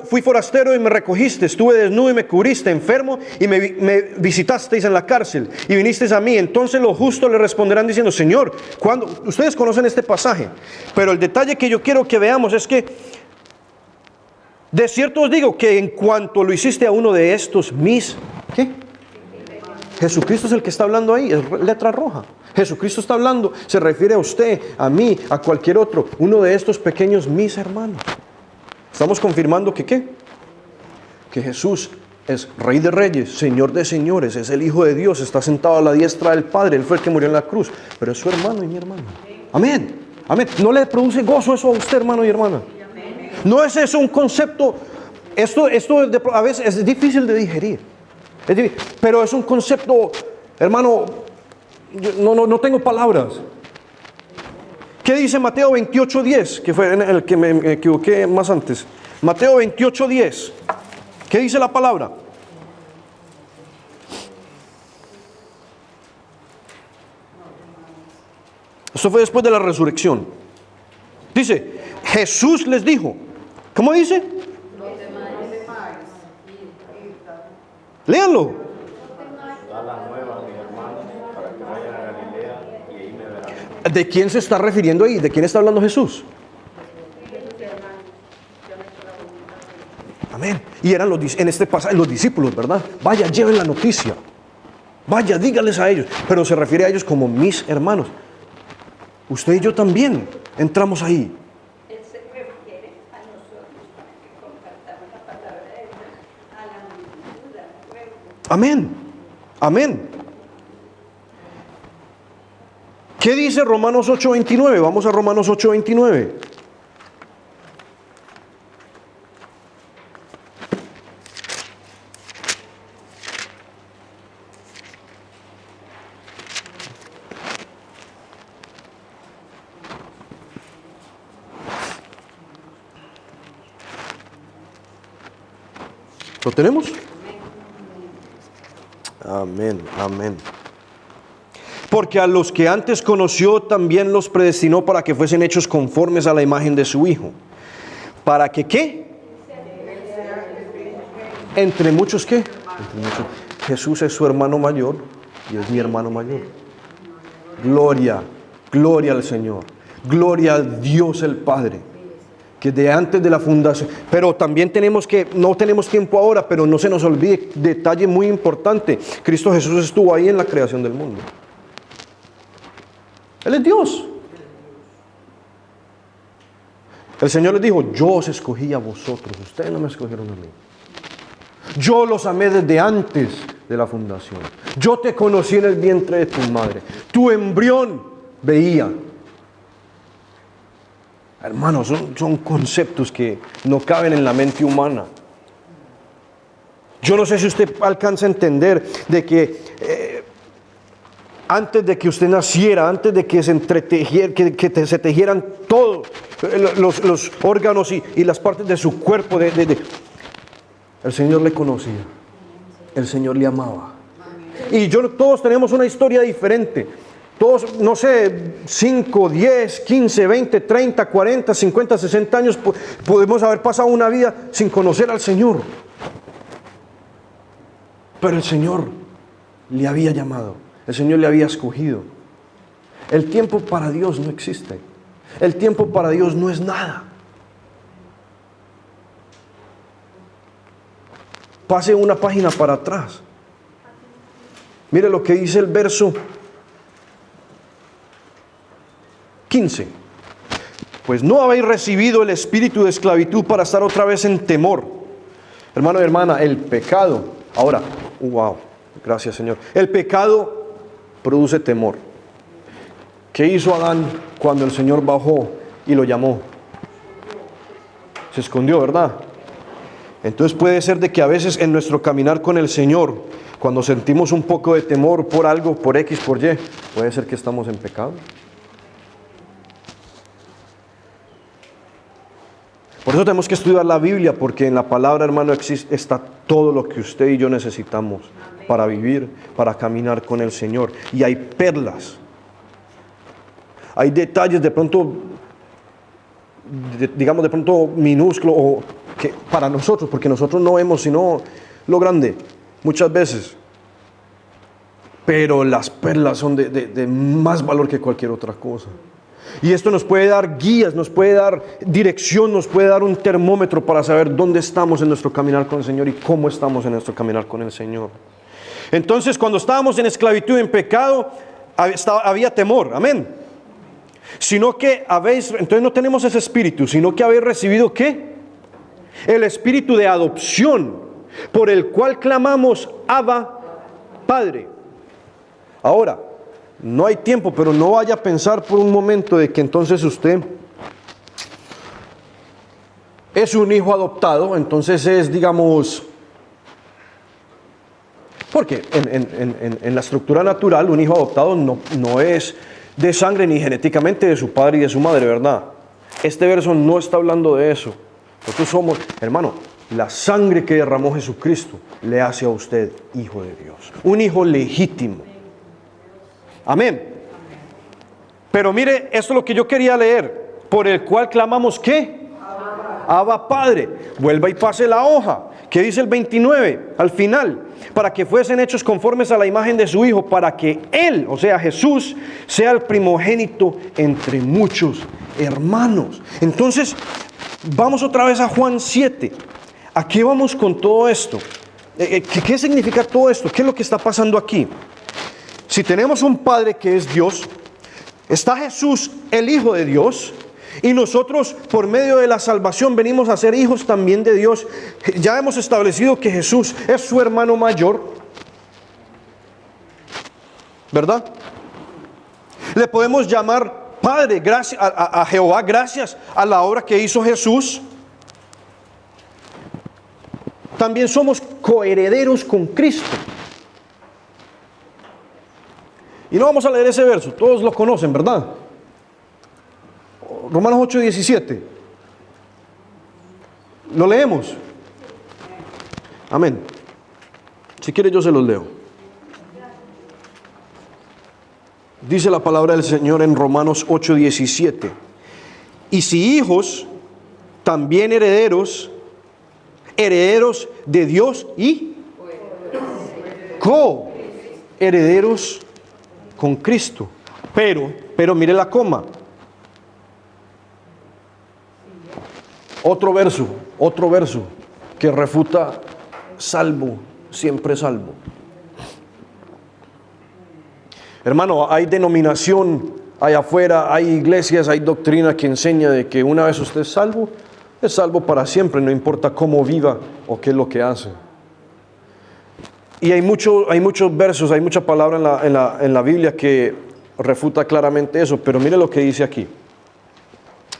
Fui forastero y me recogiste, estuve desnudo y me cubriste, enfermo y me visitasteis en la cárcel y vinisteis a mí. Entonces los justos le responderán diciendo, Señor, ¿cuándo? Ustedes conocen este pasaje, pero el detalle que yo quiero que veamos es que de cierto os digo que en cuanto lo hiciste a uno de estos mis, ¿qué? Jesucristo es el que está hablando ahí, es letra roja. Jesucristo está hablando, se refiere a usted, a mí, a cualquier otro, uno de estos pequeños mis hermanos. Estamos confirmando que ¿qué? Que Jesús es Rey de Reyes, Señor de Señores, es el Hijo de Dios, está sentado a la diestra del Padre, Él fue el que murió en la cruz, pero es su hermano y mi hermana. Amén, amén. ¿No le produce gozo eso a usted, hermano y hermana? No es eso un concepto, esto a veces es difícil de digerir, pero es un concepto, hermano, no tengo palabras. ¿Qué dice Mateo 28:10? Que fue en el que me equivoqué más antes. Mateo 28:10. ¿Qué dice la palabra? Esto fue después de la resurrección. Dice, Jesús les dijo. ¿Cómo dice? Léanlo. ¿De quién se está refiriendo ahí? ¿De quién está hablando Jesús? Amén. Y eran en este pasaje los discípulos, ¿verdad? Vaya, lleven la noticia. Vaya, díganles a ellos. Pero se refiere a ellos como mis hermanos. Usted y yo también entramos ahí. Él se refiere a nosotros para que compartamos la palabra de Dios a la multitud, al pueblo. Amén. Amén. ¿Qué dice Romanos 8:29? Vamos a Romanos 8:29. ¿Lo tenemos? Amén, amén. Porque a los que antes conoció también los predestinó para que fuesen hechos conformes a la imagen de su Hijo. ¿Para que qué? Entre muchos qué? Entre muchos. Jesús es su hermano mayor y es mi hermano mayor. Gloria, gloria al Señor. Gloria al Dios el Padre. Que de antes de la fundación, pero también no tenemos tiempo ahora, pero no se nos olvide, detalle muy importante, Cristo Jesús estuvo ahí en la creación del mundo. Él es Dios. El Señor les dijo, yo os escogí a vosotros, ustedes no me escogieron a mí. Yo los amé desde antes de la fundación. Yo te conocí en el vientre de tu madre. Tu embrión veía. Hermanos, son conceptos que no caben en la mente humana. Yo no sé si usted alcanza a entender de que antes de que usted naciera, antes de que se entretejiera, que se tejieran todos los órganos y las partes de su cuerpo, el Señor le conocía, el Señor le amaba. Y todos tenemos una historia diferente. Todos, no sé, 5, 10, 15, 20, 30, 40, 50, 60 años podemos haber pasado una vida sin conocer al Señor. Pero el Señor le había llamado, el Señor le había escogido. El tiempo para Dios no existe. El tiempo para Dios no es nada. Pase una página para atrás. Mire lo que dice el verso 15. Pues no habéis recibido el espíritu de esclavitud para estar otra vez en temor. Hermano y hermana, el pecado. Ahora, wow, gracias Señor. El pecado produce temor. ¿Qué hizo Adán cuando el Señor bajó y lo llamó? Se escondió, ¿verdad? Entonces puede ser de que a veces en nuestro caminar con el Señor, cuando sentimos un poco de temor por algo, por X, por Y, puede ser que estamos en pecado. Por eso tenemos que estudiar la Biblia, porque en la palabra, hermano, está todo lo que usted y yo necesitamos para vivir, para caminar con el Señor. Y hay perlas, hay detalles de pronto, digamos de pronto minúsculos, o que para nosotros, porque nosotros no vemos sino lo grande, muchas veces. Pero las perlas son de más valor que cualquier otra cosa. Y esto nos puede dar guías, nos puede dar dirección, nos puede dar un termómetro para saber dónde estamos en nuestro caminar con el Señor y cómo estamos en nuestro caminar con el Señor. Entonces, cuando estábamos en esclavitud, en pecado, había temor, amén. Sino que entonces no tenemos ese espíritu, sino que habéis recibido ¿qué? El espíritu de adopción, por el cual clamamos, Abba, Padre. Ahora, no hay tiempo, pero no vaya a pensar por un momento de que entonces usted es un hijo adoptado, entonces es, digamos, porque en la estructura natural un hijo adoptado no es de sangre ni genéticamente de su padre y de su madre, ¿verdad? Este verso no está hablando de eso. Nosotros somos, hermano, la sangre que derramó Jesucristo le hace a usted hijo de Dios, un hijo legítimo. Amén. Pero mire, esto es lo que yo quería leer. Por el cual clamamos ¿qué? Abba Padre. Vuelva y pase la hoja. ¿Qué dice el 29? Al final. Para que fuesen hechos conformes a la imagen de su Hijo, para que Él, o sea Jesús, sea el primogénito entre muchos hermanos. Entonces, vamos otra vez a Juan 7. ¿A qué vamos con todo esto? ¿Qué significa todo esto? ¿Qué es lo que está pasando aquí? Si tenemos un Padre que es Dios, está Jesús, el Hijo de Dios, y nosotros por medio de la salvación venimos a ser hijos también de Dios. Ya hemos establecido que Jesús es su hermano mayor, ¿verdad? Le podemos llamar Padre gracias a Jehová, gracias a la obra que hizo Jesús. También somos coherederos con Cristo. Y no vamos a leer ese verso, todos lo conocen, ¿verdad? Romanos 8:17. ¿Lo leemos? Amén. Si quiere yo se los leo. Dice la palabra del Señor en Romanos 8:17. Y si hijos, también herederos, herederos de Dios y coherederos con Cristo. Pero mire la coma. Otro verso que refuta salvo, siempre salvo. Hermano, hay denominación allá afuera, hay iglesias, hay doctrina que enseña de que una vez usted es salvo para siempre, no importa cómo viva o qué es lo que hace. Y hay muchos versos, hay mucha palabra en la Biblia que refuta claramente eso, pero mire lo que dice aquí.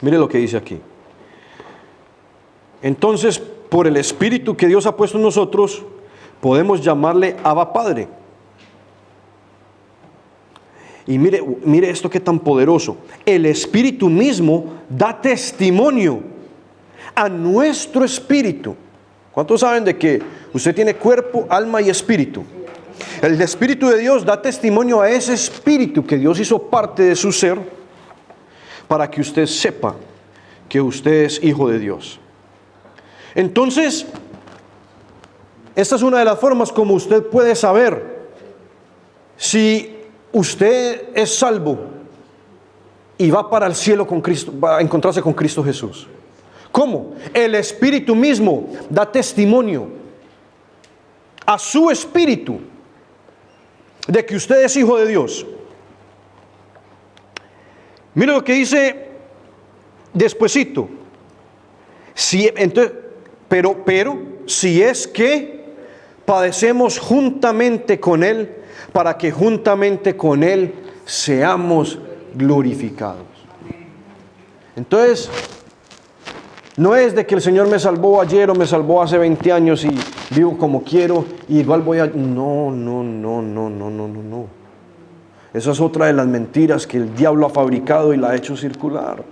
Mire lo que dice aquí. Entonces, por el Espíritu que Dios ha puesto en nosotros, podemos llamarle Abba Padre. Y mire esto que tan poderoso. El Espíritu mismo da testimonio a nuestro espíritu. ¿Cuántos saben de que usted tiene cuerpo, alma y espíritu? El Espíritu de Dios da testimonio a ese espíritu que Dios hizo parte de su ser para que usted sepa que usted es hijo de Dios. Entonces, esta es una de las formas como usted puede saber si usted es salvo y va para el cielo con Cristo, va a encontrarse con Cristo Jesús. ¿Cómo? El Espíritu mismo da testimonio a su espíritu de que usted es hijo de Dios. Mire lo que dice despuesito. Pero si es que padecemos juntamente con Él, para que juntamente con Él seamos glorificados. Entonces, no es de que el Señor me salvó ayer o me salvó hace 20 años y vivo como quiero y igual voy a... No. Esa es otra de las mentiras que el diablo ha fabricado y la ha hecho circular.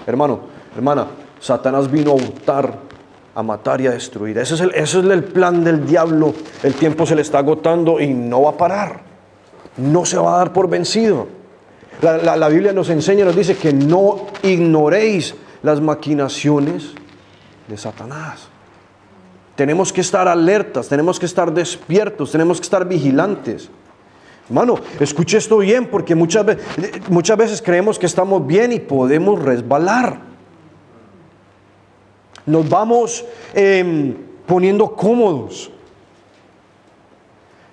Hermano, hermana, Satanás vino a hurtar, a matar y a destruir. Ese es el plan del diablo. El tiempo se le está agotando y no va a parar. No se va a dar por vencido. La Biblia nos enseña, nos dice que no ignoréis las maquinaciones de Satanás. Tenemos que estar alertas, tenemos que estar despiertos, tenemos que estar vigilantes. Hermano, escuche esto bien, porque muchas veces creemos que estamos bien y podemos resbalar. Nos vamos poniendo cómodos.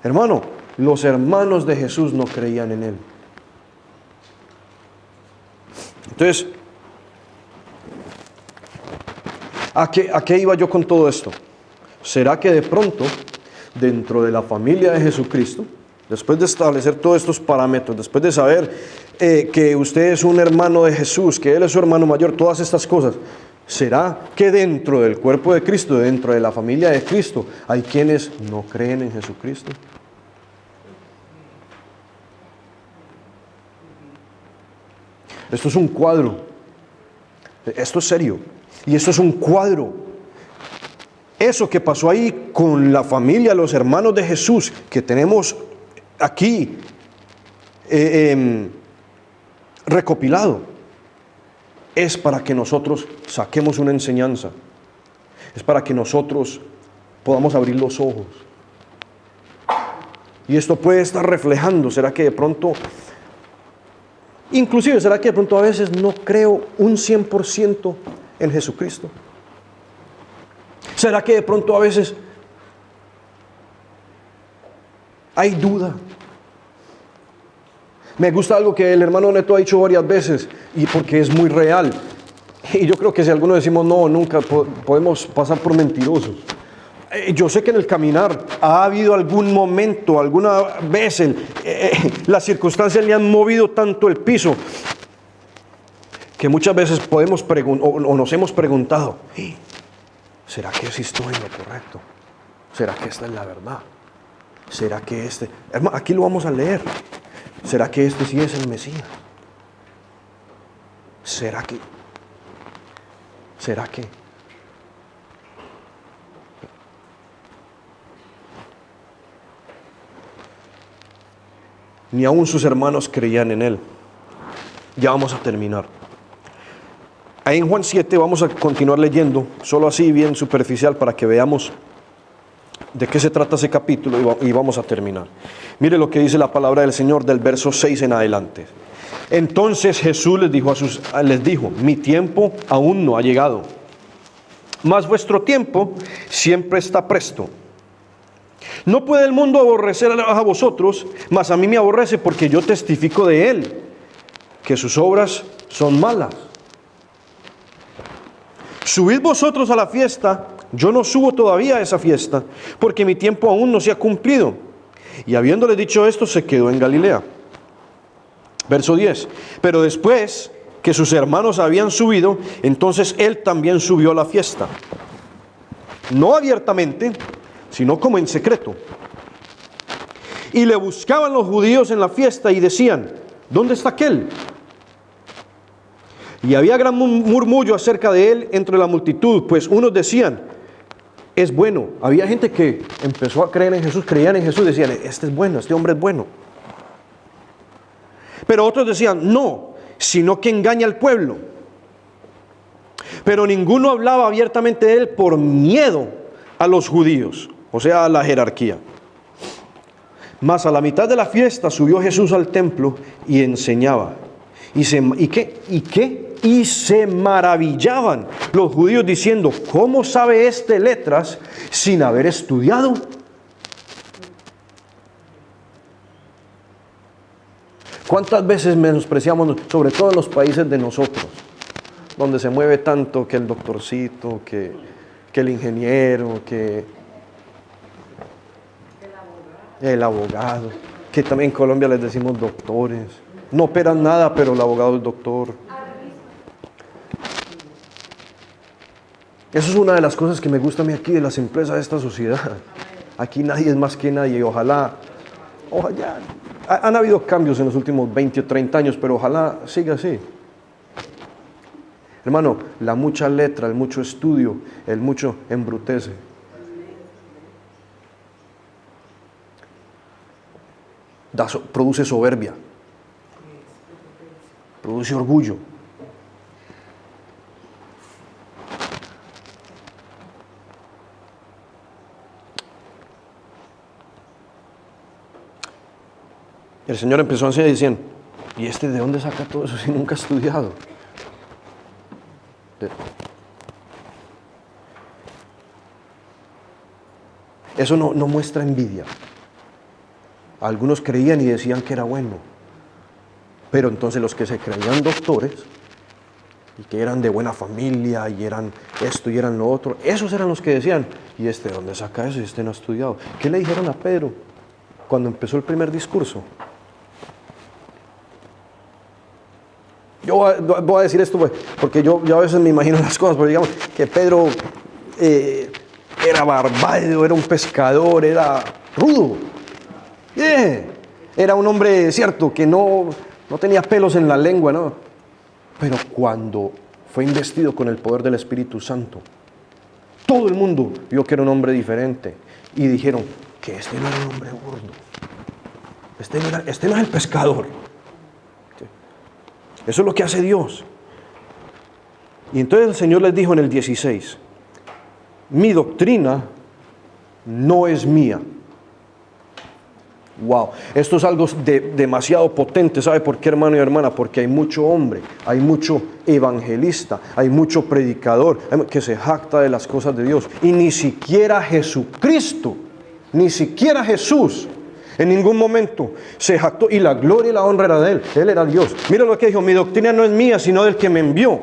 Hermano, los hermanos de Jesús no creían en Él. Entonces, ¿a qué iba yo con todo esto? ¿Será que de pronto, dentro de la familia de Jesucristo, después de establecer todos estos parámetros, después de saber que usted es un hermano de Jesús, que Él es su hermano mayor, todas estas cosas, ¿será que dentro del cuerpo de Cristo, dentro de la familia de Cristo, hay quienes no creen en Jesucristo? Esto es un cuadro. Esto es serio. Y esto es un cuadro. Eso que pasó ahí con la familia, los hermanos de Jesús, que tenemos aquí recopilado, es para que nosotros saquemos una enseñanza. Es para que nosotros podamos abrir los ojos. Y esto puede estar reflejando. ¿Será que de pronto, inclusive, será que de pronto a veces no creo un 100% en Jesucristo? ¿Será que de pronto a veces hay duda? Me gusta algo que el hermano Neto ha dicho varias veces, y porque es muy real. Y yo creo que si algunos decimos no, nunca podemos pasar por mentirosos. Yo sé que en el caminar ha habido algún momento, alguna vez las circunstancias le han movido tanto el piso que muchas veces podemos o nos hemos preguntado, ¿será que sí estoy en lo correcto? ¿Será que esta es la verdad? ¿Será que hermano, aquí lo vamos a leer. ¿Será que este sí es el Mesías? ¿Será que? Ni aún sus hermanos creían en Él. Ya vamos a terminar. Ahí en Juan 7 vamos a continuar leyendo, solo así bien superficial para que veamos de qué se trata ese capítulo y vamos a terminar. Mire lo que dice la palabra del Señor del verso 6 en adelante. Entonces Jesús les dijo, mi tiempo aún no ha llegado, mas vuestro tiempo siempre está presto. No puede el mundo aborrecer a vosotros, mas a mí me aborrece porque yo testifico de él, que sus obras son malas. Subid vosotros a la fiesta, yo no subo todavía a esa fiesta, porque mi tiempo aún no se ha cumplido. Y habiéndole dicho esto, se quedó en Galilea. Verso 10. Pero después que sus hermanos habían subido, entonces él también subió a la fiesta. No abiertamente, sino como en secreto. Y le buscaban los judíos en la fiesta y decían, ¿dónde está aquel? Y había gran murmullo acerca de él entre la multitud, pues unos decían, es bueno. Había gente que empezó a creer en Jesús, creían en Jesús, decían, este es bueno, este hombre es bueno. Pero otros decían, no, sino que engaña al pueblo. Pero ninguno hablaba abiertamente de él por miedo a los judíos, o sea, a la jerarquía. Mas a la mitad de la fiesta subió Jesús al templo y enseñaba. ¿Y se maravillaban los judíos diciendo, ¿cómo sabe este letras sin haber estudiado? ¿Cuántas veces menospreciamos, sobre todo en los países de nosotros, donde se mueve tanto que el doctorcito, que el ingeniero, que el abogado, que también en Colombia les decimos doctores? No operan nada, pero el abogado es doctor. Eso es una de las cosas que me gusta a mí aquí de las empresas de esta sociedad. Aquí nadie es más que nadie. Ojalá han habido cambios en los últimos 20 o 30 años, pero ojalá siga así. Hermano, la mucha letra, el mucho estudio, el mucho embrutece. Produce soberbia, produce orgullo. el Señor empezó a enseñar y decían, ¿y este de dónde saca todo eso si nunca ha estudiado? Eso no muestra envidia. Algunos creían y decían que era bueno, pero entonces los que se creían doctores y que eran de buena familia y eran esto y eran lo otro, esos eran los que decían, ¿y este de dónde saca eso? Y este no ha estudiado. ¿Qué le dijeron a Pedro cuando empezó el primer discurso? Yo voy a decir esto porque yo a veces me imagino las cosas, pero digamos que Pedro era barbado, era un pescador, era rudo. Era un hombre, cierto, que no tenía pelos en la lengua, ¿no? Pero cuando fue investido con el poder del Espíritu Santo, todo el mundo vio que era un hombre diferente y dijeron que este no era un hombre gordo, este no es el pescador. Eso es lo que hace Dios. Y entonces el Señor les dijo en el 16, mi doctrina no es mía. Wow, esto es algo demasiado potente. ¿Sabe por qué, hermano y hermana? Porque hay mucho hombre, hay mucho evangelista, hay mucho predicador que se jacta de las cosas de Dios. Y ni siquiera Jesucristo, ni siquiera Jesús en ningún momento se jactó, y la gloria y la honra era de Él era Dios. Mira lo que dijo, mi doctrina no es mía, sino del que me envió.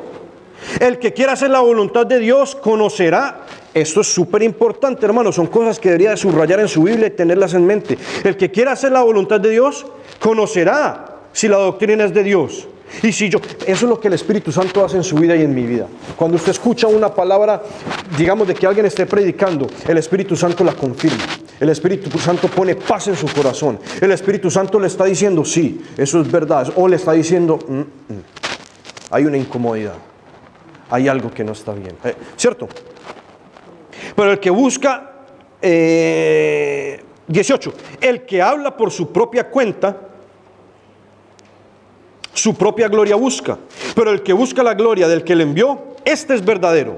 El que quiera hacer la voluntad de Dios conocerá. Esto es súper importante, hermano, son cosas que debería de subrayar en su Biblia y tenerlas en mente. El que quiera hacer la voluntad de Dios conocerá si la doctrina es de Dios. Y si eso es lo que el Espíritu Santo hace en su vida y en mi vida. Cuando usted escucha una palabra, digamos, de que alguien esté predicando, el Espíritu Santo la confirma. El Espíritu Santo pone paz en su corazón. El Espíritu Santo le está diciendo, sí, eso es verdad. O le está diciendo, hay una incomodidad. Hay algo que no está bien. ¿Cierto? Pero el que busca, 18, el que habla por su propia cuenta, su propia gloria busca. Pero el que busca la gloria del que le envió, este es verdadero.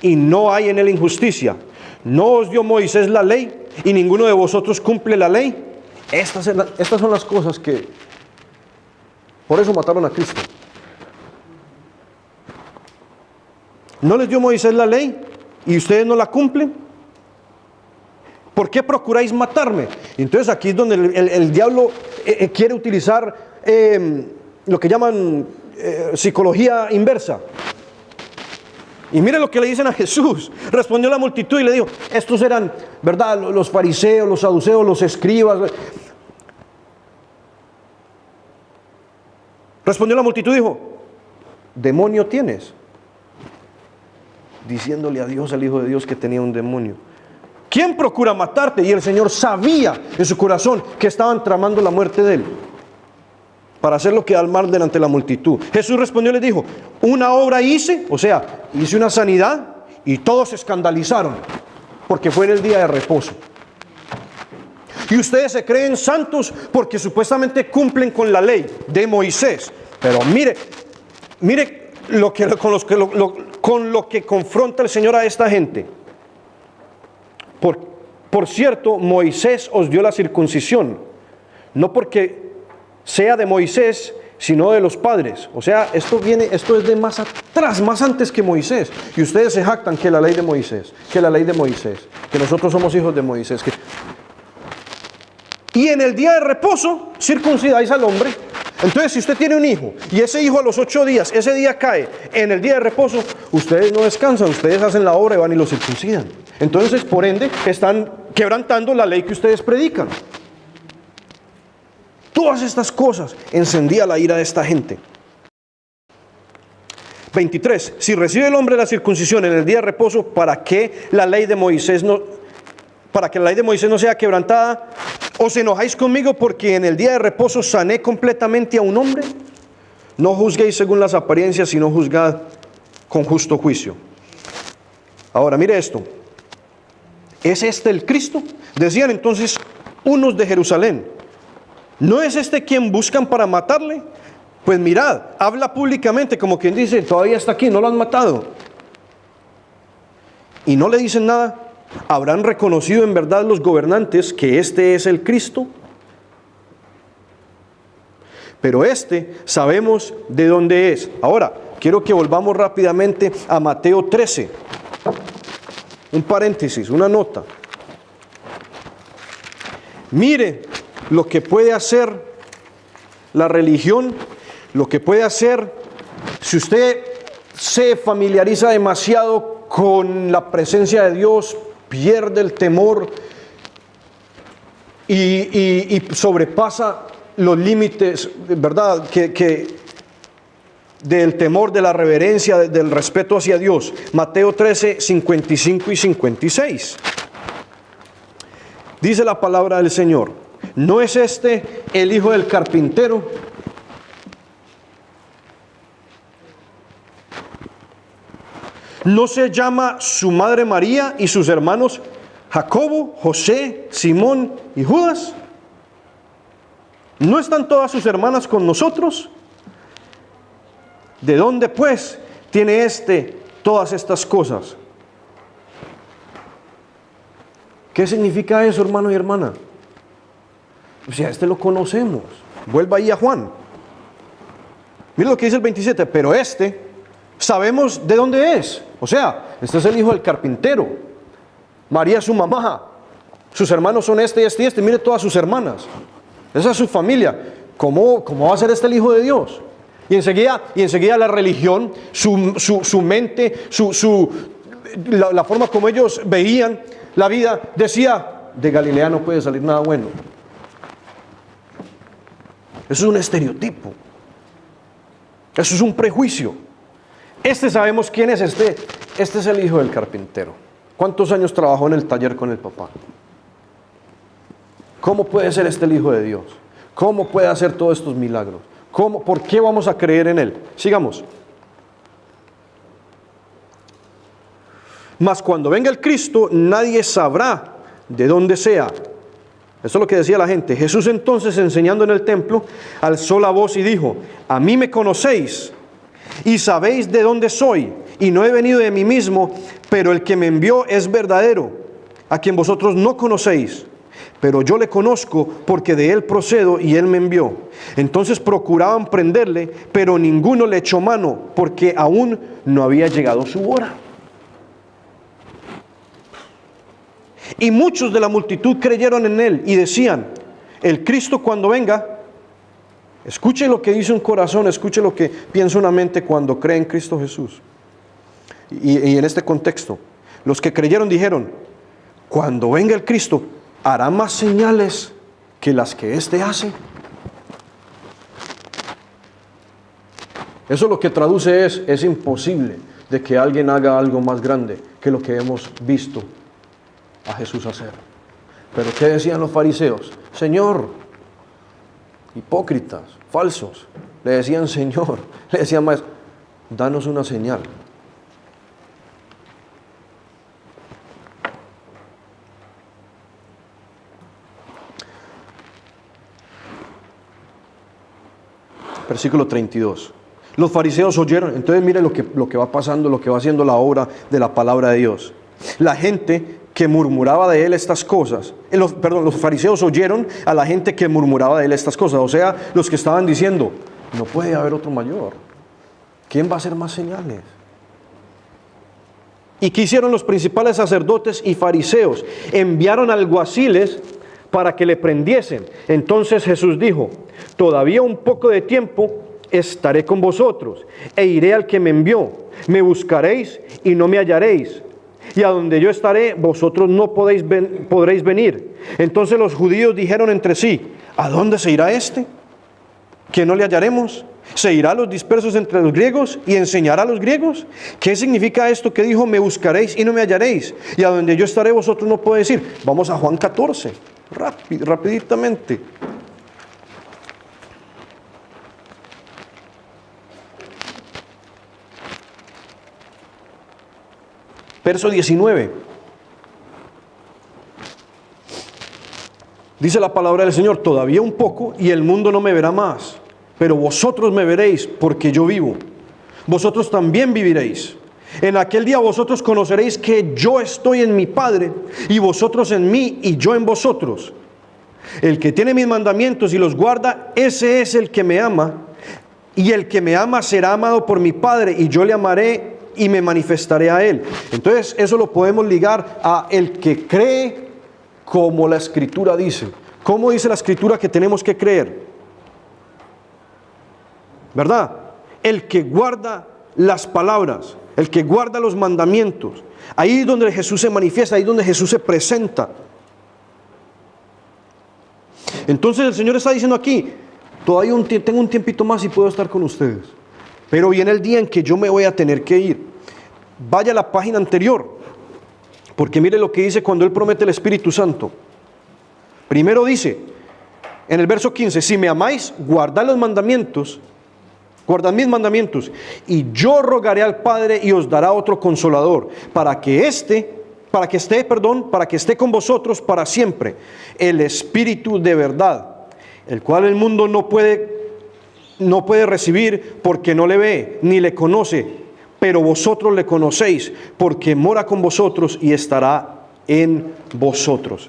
Y no hay en él injusticia. ¿No os dio Moisés la ley y ninguno de vosotros cumple la ley? Estas son las cosas que, por eso mataron a Cristo. ¿No les dio Moisés la ley y ustedes no la cumplen? ¿Por qué procuráis matarme? Entonces aquí es donde el diablo quiere utilizar lo que llaman psicología inversa. Y mire lo que le dicen a Jesús. Respondió la multitud y le dijo, estos eran, ¿verdad?, los fariseos, los saduceos, los escribas. Respondió la multitud y dijo, demonio tienes. Diciéndole a Dios, al Hijo de Dios, que tenía un demonio. ¿Quién procura matarte? Y el Señor sabía en su corazón que estaban tramando la muerte de él, para hacerlo quedar mal delante de la multitud. Jesús respondió y les dijo, una obra hice, o sea, hice una sanidad, y todos se escandalizaron, porque fue en el día de reposo. Y ustedes se creen santos porque supuestamente cumplen con la ley de Moisés. Pero mire con lo que confronta el Señor a esta gente. Por cierto, Moisés os dio la circuncisión, no porque sea de Moisés, sino de los padres. O sea, esto es de más atrás, más antes que Moisés. Y ustedes se jactan que la ley de Moisés, que nosotros somos hijos de Moisés. Y en el día de reposo circuncidáis al hombre. Entonces, si usted tiene un hijo y ese hijo a los 8 días, ese día cae en el día de reposo, ustedes no descansan, ustedes hacen la obra y van y lo circuncidan. Entonces, por ende, están quebrantando la ley que ustedes predican. Todas estas cosas encendía la ira de esta gente. 23. Si recibe el hombre la circuncisión en el día de reposo, para que la ley de Moisés no sea quebrantada, ¿os enojáis conmigo porque en el día de reposo sané completamente a un hombre? No juzguéis según las apariencias, sino juzgad con justo juicio. Ahora, mire esto. ¿Es este el Cristo? Decían entonces unos de Jerusalén. ¿No es este quien buscan para matarle? Pues mirad, habla públicamente como quien dice, todavía está aquí, no lo han matado. Y no le dicen nada. ¿Habrán reconocido en verdad los gobernantes que este es el Cristo? pero este sabemos de dónde es. Ahora, quiero que volvamos rápidamente a Mateo 13. Un paréntesis, una nota. Mire lo que puede hacer la religión, lo que puede hacer si usted se familiariza demasiado con la presencia de Dios, pierde el temor y sobrepasa los límites, ¿verdad? Que del temor, de la reverencia, del respeto hacia Dios. Mateo 13, 55 y 56. Dice la palabra del Señor: ¿no es este el hijo del carpintero? ¿No se llama su madre María y sus hermanos Jacobo, José, Simón y Judas? ¿No están todas sus hermanas con nosotros? ¿De dónde pues tiene todas estas cosas? ¿Qué significa eso, hermano y hermana? O sea, lo conocemos. Vuelva ahí a Juan. Mira lo que dice el 27. Pero sabemos de dónde es. O sea, este es el hijo del carpintero. María es su mamá. Sus hermanos son este. Mire todas sus hermanas. Esa es su familia. ¿Cómo va a ser el hijo de Dios? Y enseguida la religión, su mente, la forma como ellos veían la vida, decía: de Galilea no puede salir nada bueno. Eso es un estereotipo. Eso es un prejuicio. Sabemos quién es este es el hijo del carpintero. ¿Cuántos años trabajó en el taller con el papá? ¿Cómo puede ser el hijo de Dios? ¿Cómo puede hacer todos estos milagros? ¿Por qué vamos a creer en él? Sigamos. Mas cuando venga el Cristo, nadie sabrá de dónde sea. Eso es lo que decía la gente. Jesús entonces, enseñando en el templo, alzó la voz y dijo: a mí me conocéis y sabéis de dónde soy, y no he venido de mí mismo, pero el que me envió es verdadero, a quien vosotros no conocéis. Pero yo le conozco, porque de él procedo y él me envió. Entonces procuraban prenderle, pero ninguno le echó mano, porque aún no había llegado su hora. Y muchos de la multitud creyeron en él y decían: el Cristo cuando venga. Escuche lo que dice un corazón, escuche lo que piensa una mente cuando cree en Cristo Jesús. Y en este contexto, los que creyeron dijeron: cuando venga el Cristo, ¿hará más señales que las que éste hace? Eso lo que traduce es imposible de que alguien haga algo más grande que lo que hemos visto a Jesús hacer. Pero ¿qué decían los fariseos? Señor, hipócritas, falsos, le decían Señor, le decían Maestro, danos una señal. Versículo 32. Los fariseos oyeron. Entonces mire lo que va pasando, lo que va haciendo la obra de la palabra de Dios. La gente que murmuraba de él estas cosas, los fariseos oyeron a la gente que murmuraba de él estas cosas, o sea, los que estaban diciendo: no puede haber otro mayor, ¿quién va a hacer más señales? ¿Y qué hicieron los principales sacerdotes y fariseos? Enviaron alguaciles para que le prendiesen. Entonces Jesús dijo: todavía un poco de tiempo estaré con vosotros, e iré al que me envió. Me buscaréis y no me hallaréis, y a donde yo estaré, vosotros no podréis venir. Entonces los judíos dijeron entre sí: ¿a dónde se irá este? ¿Que no le hallaremos? ¿Se irá a los dispersos entre los griegos y enseñará a los griegos? ¿Qué significa esto que dijo: me buscaréis y no me hallaréis, y a donde yo estaré, vosotros no podéis ir? Vamos a Juan 14, rapiditamente. Verso 19. Dice la palabra del Señor: todavía un poco y el mundo no me verá más, pero vosotros me veréis, porque yo vivo. Vosotros también viviréis. En aquel día vosotros conoceréis que yo estoy en mi Padre, y vosotros en mí, y yo en vosotros. El que tiene mis mandamientos y los guarda, ese es el que me ama. Y el que me ama será amado por mi Padre, y yo le amaré y me manifestaré a él. Entonces eso lo podemos ligar a el que cree como la Escritura dice. ¿Cómo dice la Escritura que tenemos que creer? ¿Verdad? El que guarda las palabras, el que guarda los mandamientos. Ahí es donde Jesús se manifiesta, ahí es donde Jesús se presenta. Entonces el Señor está diciendo aquí, todavía tengo un tiempito más y puedo estar con ustedes. Pero viene el día en que yo me voy a tener que ir. Vaya a la página anterior, porque mire lo que dice cuando Él promete el Espíritu Santo. Primero dice, en el verso 15, si me amáis, guardad los mandamientos, guardad mis mandamientos, y yo rogaré al Padre y os dará otro consolador, para que esté con vosotros para siempre, el Espíritu de verdad, el cual el mundo no puede recibir porque no le ve ni le conoce, pero vosotros le conocéis porque mora con vosotros y estará en vosotros.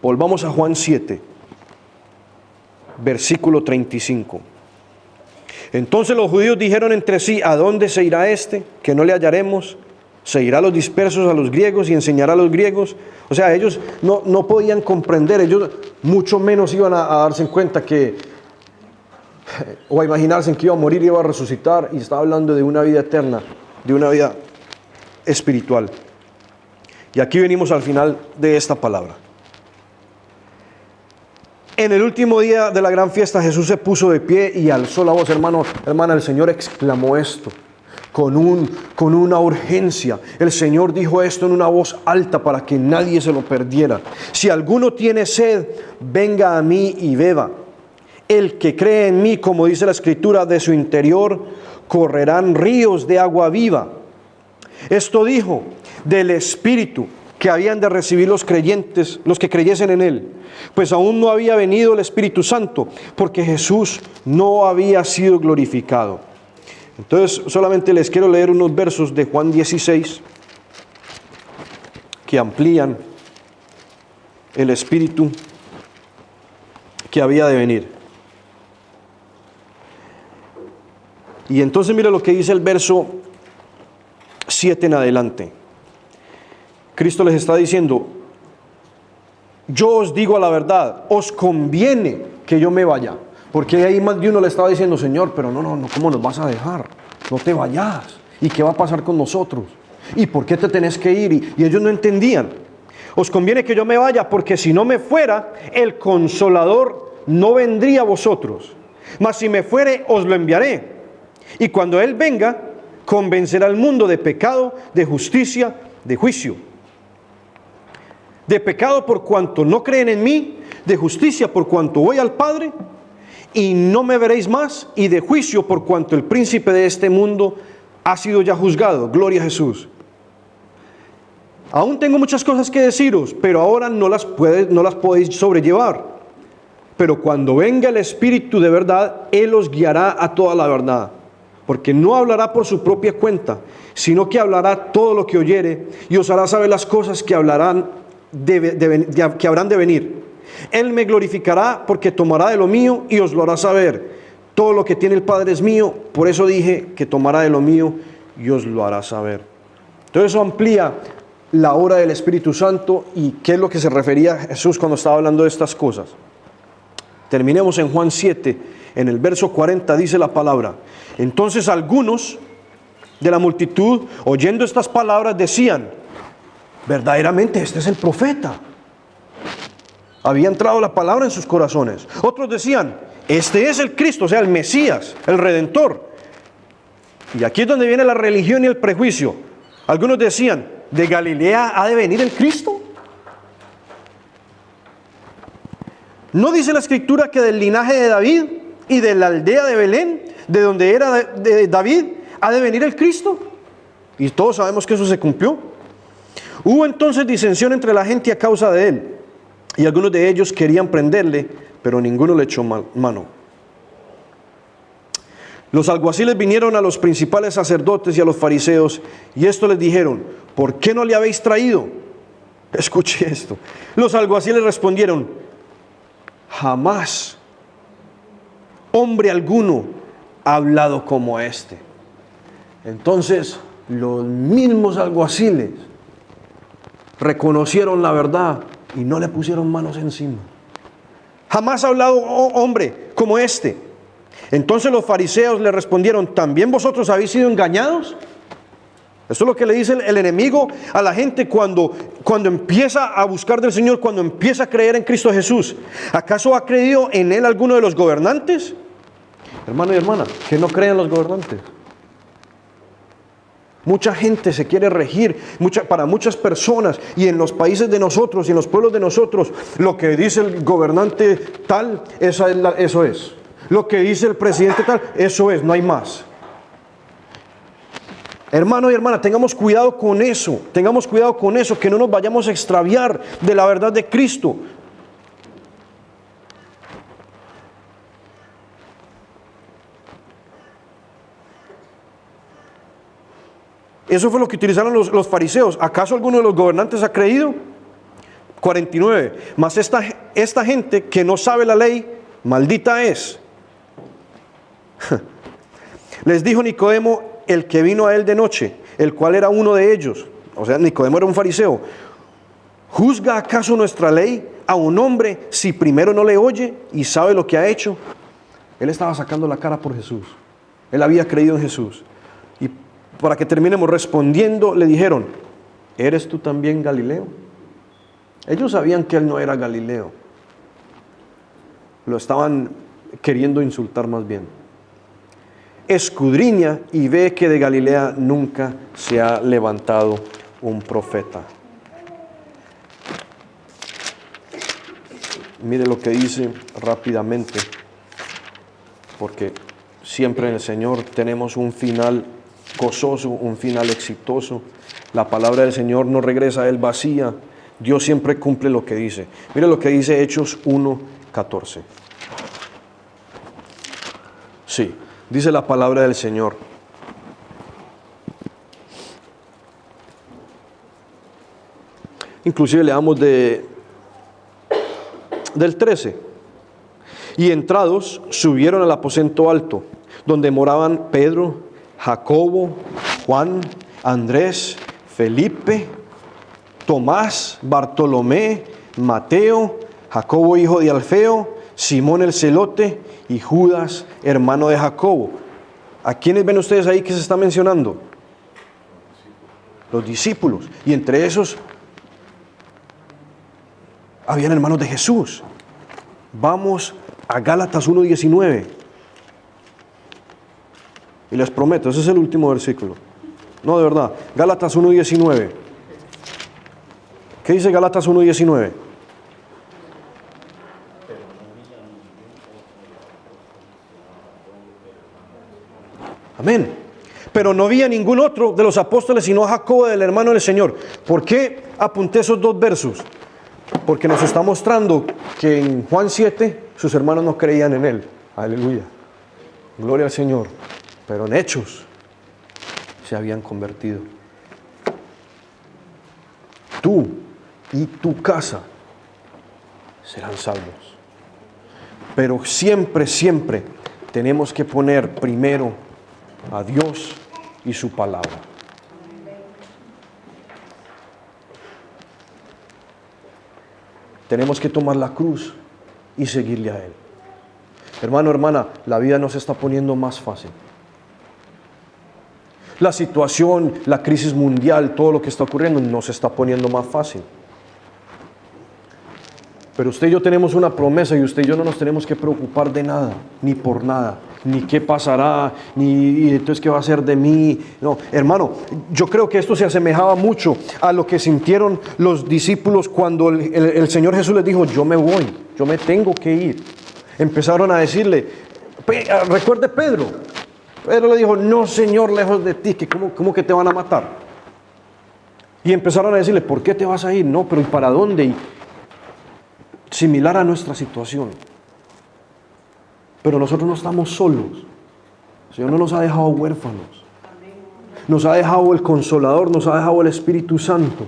Volvamos a Juan 7, versículo 35. Entonces los judíos dijeron entre sí, ¿a dónde se irá este, que no le hallaremos? Se irá a los dispersos, a los griegos, y enseñará a los griegos. O sea, ellos no podían comprender, ellos mucho menos iban a darse en cuenta o a imaginarse que iba a morir y iba a resucitar, y estaba hablando de una vida eterna, de una vida espiritual. Y aquí venimos al final de esta palabra. En el último día de la gran fiesta, Jesús se puso de pie y alzó la voz. Hermana, el Señor exclamó esto con una urgencia. El Señor dijo esto en una voz alta para que nadie se lo perdiera. Si alguno tiene sed, venga a mí y beba. El que cree en mí, como dice la Escritura, de su interior correrán ríos de agua viva. Esto dijo del Espíritu que habían de recibir los creyentes, los que creyesen en Él, pues aún no había venido el Espíritu Santo, porque Jesús no había sido glorificado. Entonces solamente les quiero leer unos versos de Juan 16 que amplían el Espíritu que había de venir. Y entonces mire lo que dice el verso 7 en adelante. Cristo les está diciendo, yo os digo la verdad, os conviene que yo me vaya. Porque ahí más de uno le estaba diciendo, Señor, pero no, ¿cómo nos vas a dejar? No te vayas. ¿Y qué va a pasar con nosotros? ¿Y por qué te tenés que ir? Y ellos no entendían. Os conviene que yo me vaya, porque si no me fuera, el Consolador no vendría a vosotros. Mas si me fuere, os lo enviaré. Y cuando Él venga, convencerá al mundo de pecado, de justicia, de juicio. De pecado por cuanto no creen en mí, de justicia por cuanto voy al Padre y no me veréis más, y de juicio por cuanto el príncipe de este mundo ha sido ya juzgado. Gloria a Jesús. Aún tengo muchas cosas que deciros, pero ahora no las podéis sobrellevar. Pero cuando venga el Espíritu de verdad, Él os guiará a toda la verdad. Porque no hablará por su propia cuenta, sino que hablará todo lo que oyere y os hará saber las cosas que habrán de venir. Él me glorificará porque tomará de lo mío y os lo hará saber. Todo lo que tiene el Padre es mío, por eso dije que tomará de lo mío y os lo hará saber. Entonces eso amplía la obra del Espíritu Santo y qué es lo que se refería Jesús cuando estaba hablando de estas cosas. Terminemos en Juan 7, en el verso 40 dice la palabra. Entonces algunos de la multitud, oyendo estas palabras, decían, verdaderamente este es el profeta. Había entrado la palabra en sus corazones. Otros decían, este es el Cristo, o sea, el Mesías, el Redentor. Y aquí es donde viene la religión y el prejuicio. Algunos decían, ¿de Galilea ha de venir el Cristo? ¿No dice la Escritura que del linaje de David y de la aldea de Belén, de donde era de David, ha de venir el Cristo? Y todos sabemos que eso se cumplió. Hubo entonces disensión entre la gente a causa de él, y algunos de ellos querían prenderle, pero ninguno le echó mano. Los alguaciles vinieron a los principales sacerdotes y a los fariseos, y esto les dijeron, ¿por qué no le habéis traído? Escuche esto. Los alguaciles respondieron: jamás hombre alguno ha hablado como este. Entonces los mismos alguaciles reconocieron la verdad y no le pusieron manos encima. Jamás ha hablado hombre como este. Entonces los fariseos le respondieron: ¿también vosotros habéis sido engañados? Eso es lo que le dice el enemigo a la gente cuando empieza a buscar del Señor, cuando empieza a creer en Cristo Jesús. ¿Acaso ha creído en Él alguno de los gobernantes? Hermano y hermana, que no creen los gobernantes. Mucha gente se quiere regir, para muchas personas, y en los países de nosotros y en los pueblos de nosotros, lo que dice el gobernante tal, eso es. Lo que dice el presidente tal, eso es, no hay más. Hermano y hermana, tengamos cuidado con eso, que no nos vayamos a extraviar de la verdad de Cristo. Eso fue lo que utilizaron los fariseos. ¿Acaso alguno de los gobernantes ha creído? 49. Mas esta gente que no sabe la ley, maldita es. Les dijo Nicodemo, el que vino a él de noche, el cual era uno de ellos. O sea, Nicodemo era un fariseo. ¿Juzga acaso nuestra ley a un hombre si primero no le oye y sabe lo que ha hecho? Él estaba sacando la cara por Jesús. Él había creído en Jesús. Y para que terminemos respondiendo, le dijeron: ¿eres tú también Galileo? Ellos sabían que él no era Galileo. Lo estaban queriendo insultar más bien. Escudriña y ve que de Galilea nunca se ha levantado un profeta. Mire lo que dice rápidamente, porque siempre en el Señor tenemos un final gozoso, un final exitoso. La palabra del Señor no regresa a Él vacía. Dios siempre cumple lo que dice. Mire lo que dice Hechos 1:14. Sí, dice la palabra del Señor: inclusive leamos del 13. Y entrados subieron al aposento alto, donde moraban Pedro, Jacobo, Juan, Andrés, Felipe, Tomás, Bartolomé, Mateo, Jacobo hijo de Alfeo, Simón el celote y Judas, hermano de Jacobo. ¿A quiénes ven ustedes ahí que se está mencionando? Los discípulos. Y entre esos habían hermanos de Jesús. Vamos a Gálatas 1:19. Y les prometo, ese es el último versículo. No, de verdad. Gálatas 1:19. ¿Qué dice Gálatas 1:19? Amén. Pero no había ningún otro de los apóstoles sino Jacobo, el hermano del Señor. ¿Por qué apunté esos dos versos? Porque nos está mostrando que en Juan 7 sus hermanos no creían en Él. Aleluya. Gloria al Señor. Pero en Hechos se habían convertido. Tú y tu casa serán salvos. Pero siempre, siempre tenemos que poner primero a Dios y su palabra. Tenemos que tomar la cruz y seguirle a Él. Hermano, hermana, la vida no se está poniendo más fácil. La situación, la crisis mundial, todo lo que está ocurriendo no se está poniendo más fácil. Pero usted y yo tenemos una promesa y usted y yo no nos tenemos que preocupar de nada, ni por nada, ni qué pasará, ni entonces qué va a ser de mí. No, hermano, yo creo que esto se asemejaba mucho a lo que sintieron los discípulos cuando el Señor Jesús les dijo: yo me voy, yo me tengo que ir. Empezaron a decirle, recuerde Pedro. Pedro le dijo: no, Señor, lejos de ti, que ¿cómo que te van a matar? Y empezaron a decirle: ¿por qué te vas a ir? No, pero ¿y para dónde? Y similar a nuestra situación. Pero nosotros no estamos solos. El Señor no nos ha dejado huérfanos. Nos ha dejado el Consolador, nos ha dejado el Espíritu Santo.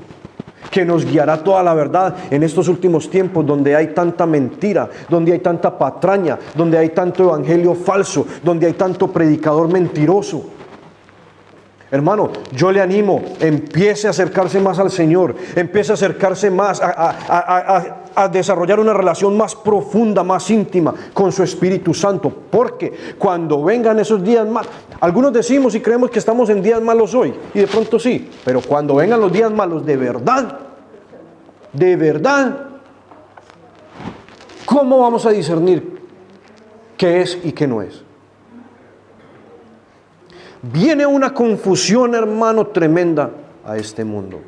que nos guiará toda la verdad en estos últimos tiempos donde hay tanta mentira, donde hay tanta patraña, donde hay tanto evangelio falso, donde hay tanto predicador mentiroso. Hermano, yo le animo, empiece a acercarse más al Señor, empiece a acercarse más a desarrollar una relación más profunda, más íntima con su Espíritu Santo, porque cuando vengan esos días malos, algunos decimos y creemos que estamos en días malos hoy, y de pronto sí, pero cuando vengan los días malos de verdad, ¿cómo vamos a discernir qué es y qué no es? Viene una confusión, hermano, tremenda a este mundo.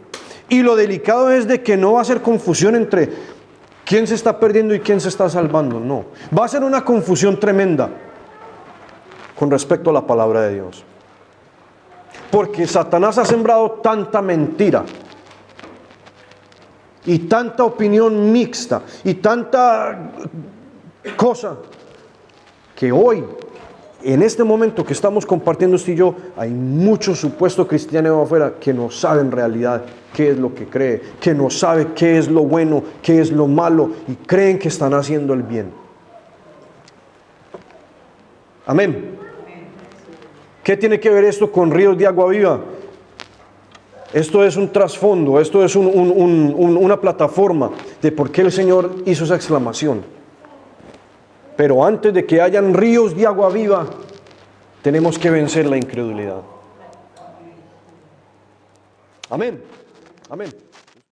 Y lo delicado es de que no va a ser confusión entre quién se está perdiendo y quién se está salvando. No, va a ser una confusión tremenda con respecto a la palabra de Dios. Porque Satanás ha sembrado tanta mentira y tanta opinión mixta y tanta cosa que hoy, en este momento que estamos compartiendo usted y yo, hay muchos supuestos cristianos afuera que no saben en realidad qué es lo que cree, que no saben qué es lo bueno, qué es lo malo, y creen que están haciendo el bien. Amén. ¿Qué tiene que ver esto con ríos de agua viva? Esto es un trasfondo, esto es una plataforma de por qué el Señor hizo esa exclamación. Pero antes de que hayan ríos de agua viva, tenemos que vencer la incredulidad. Amén. Amén.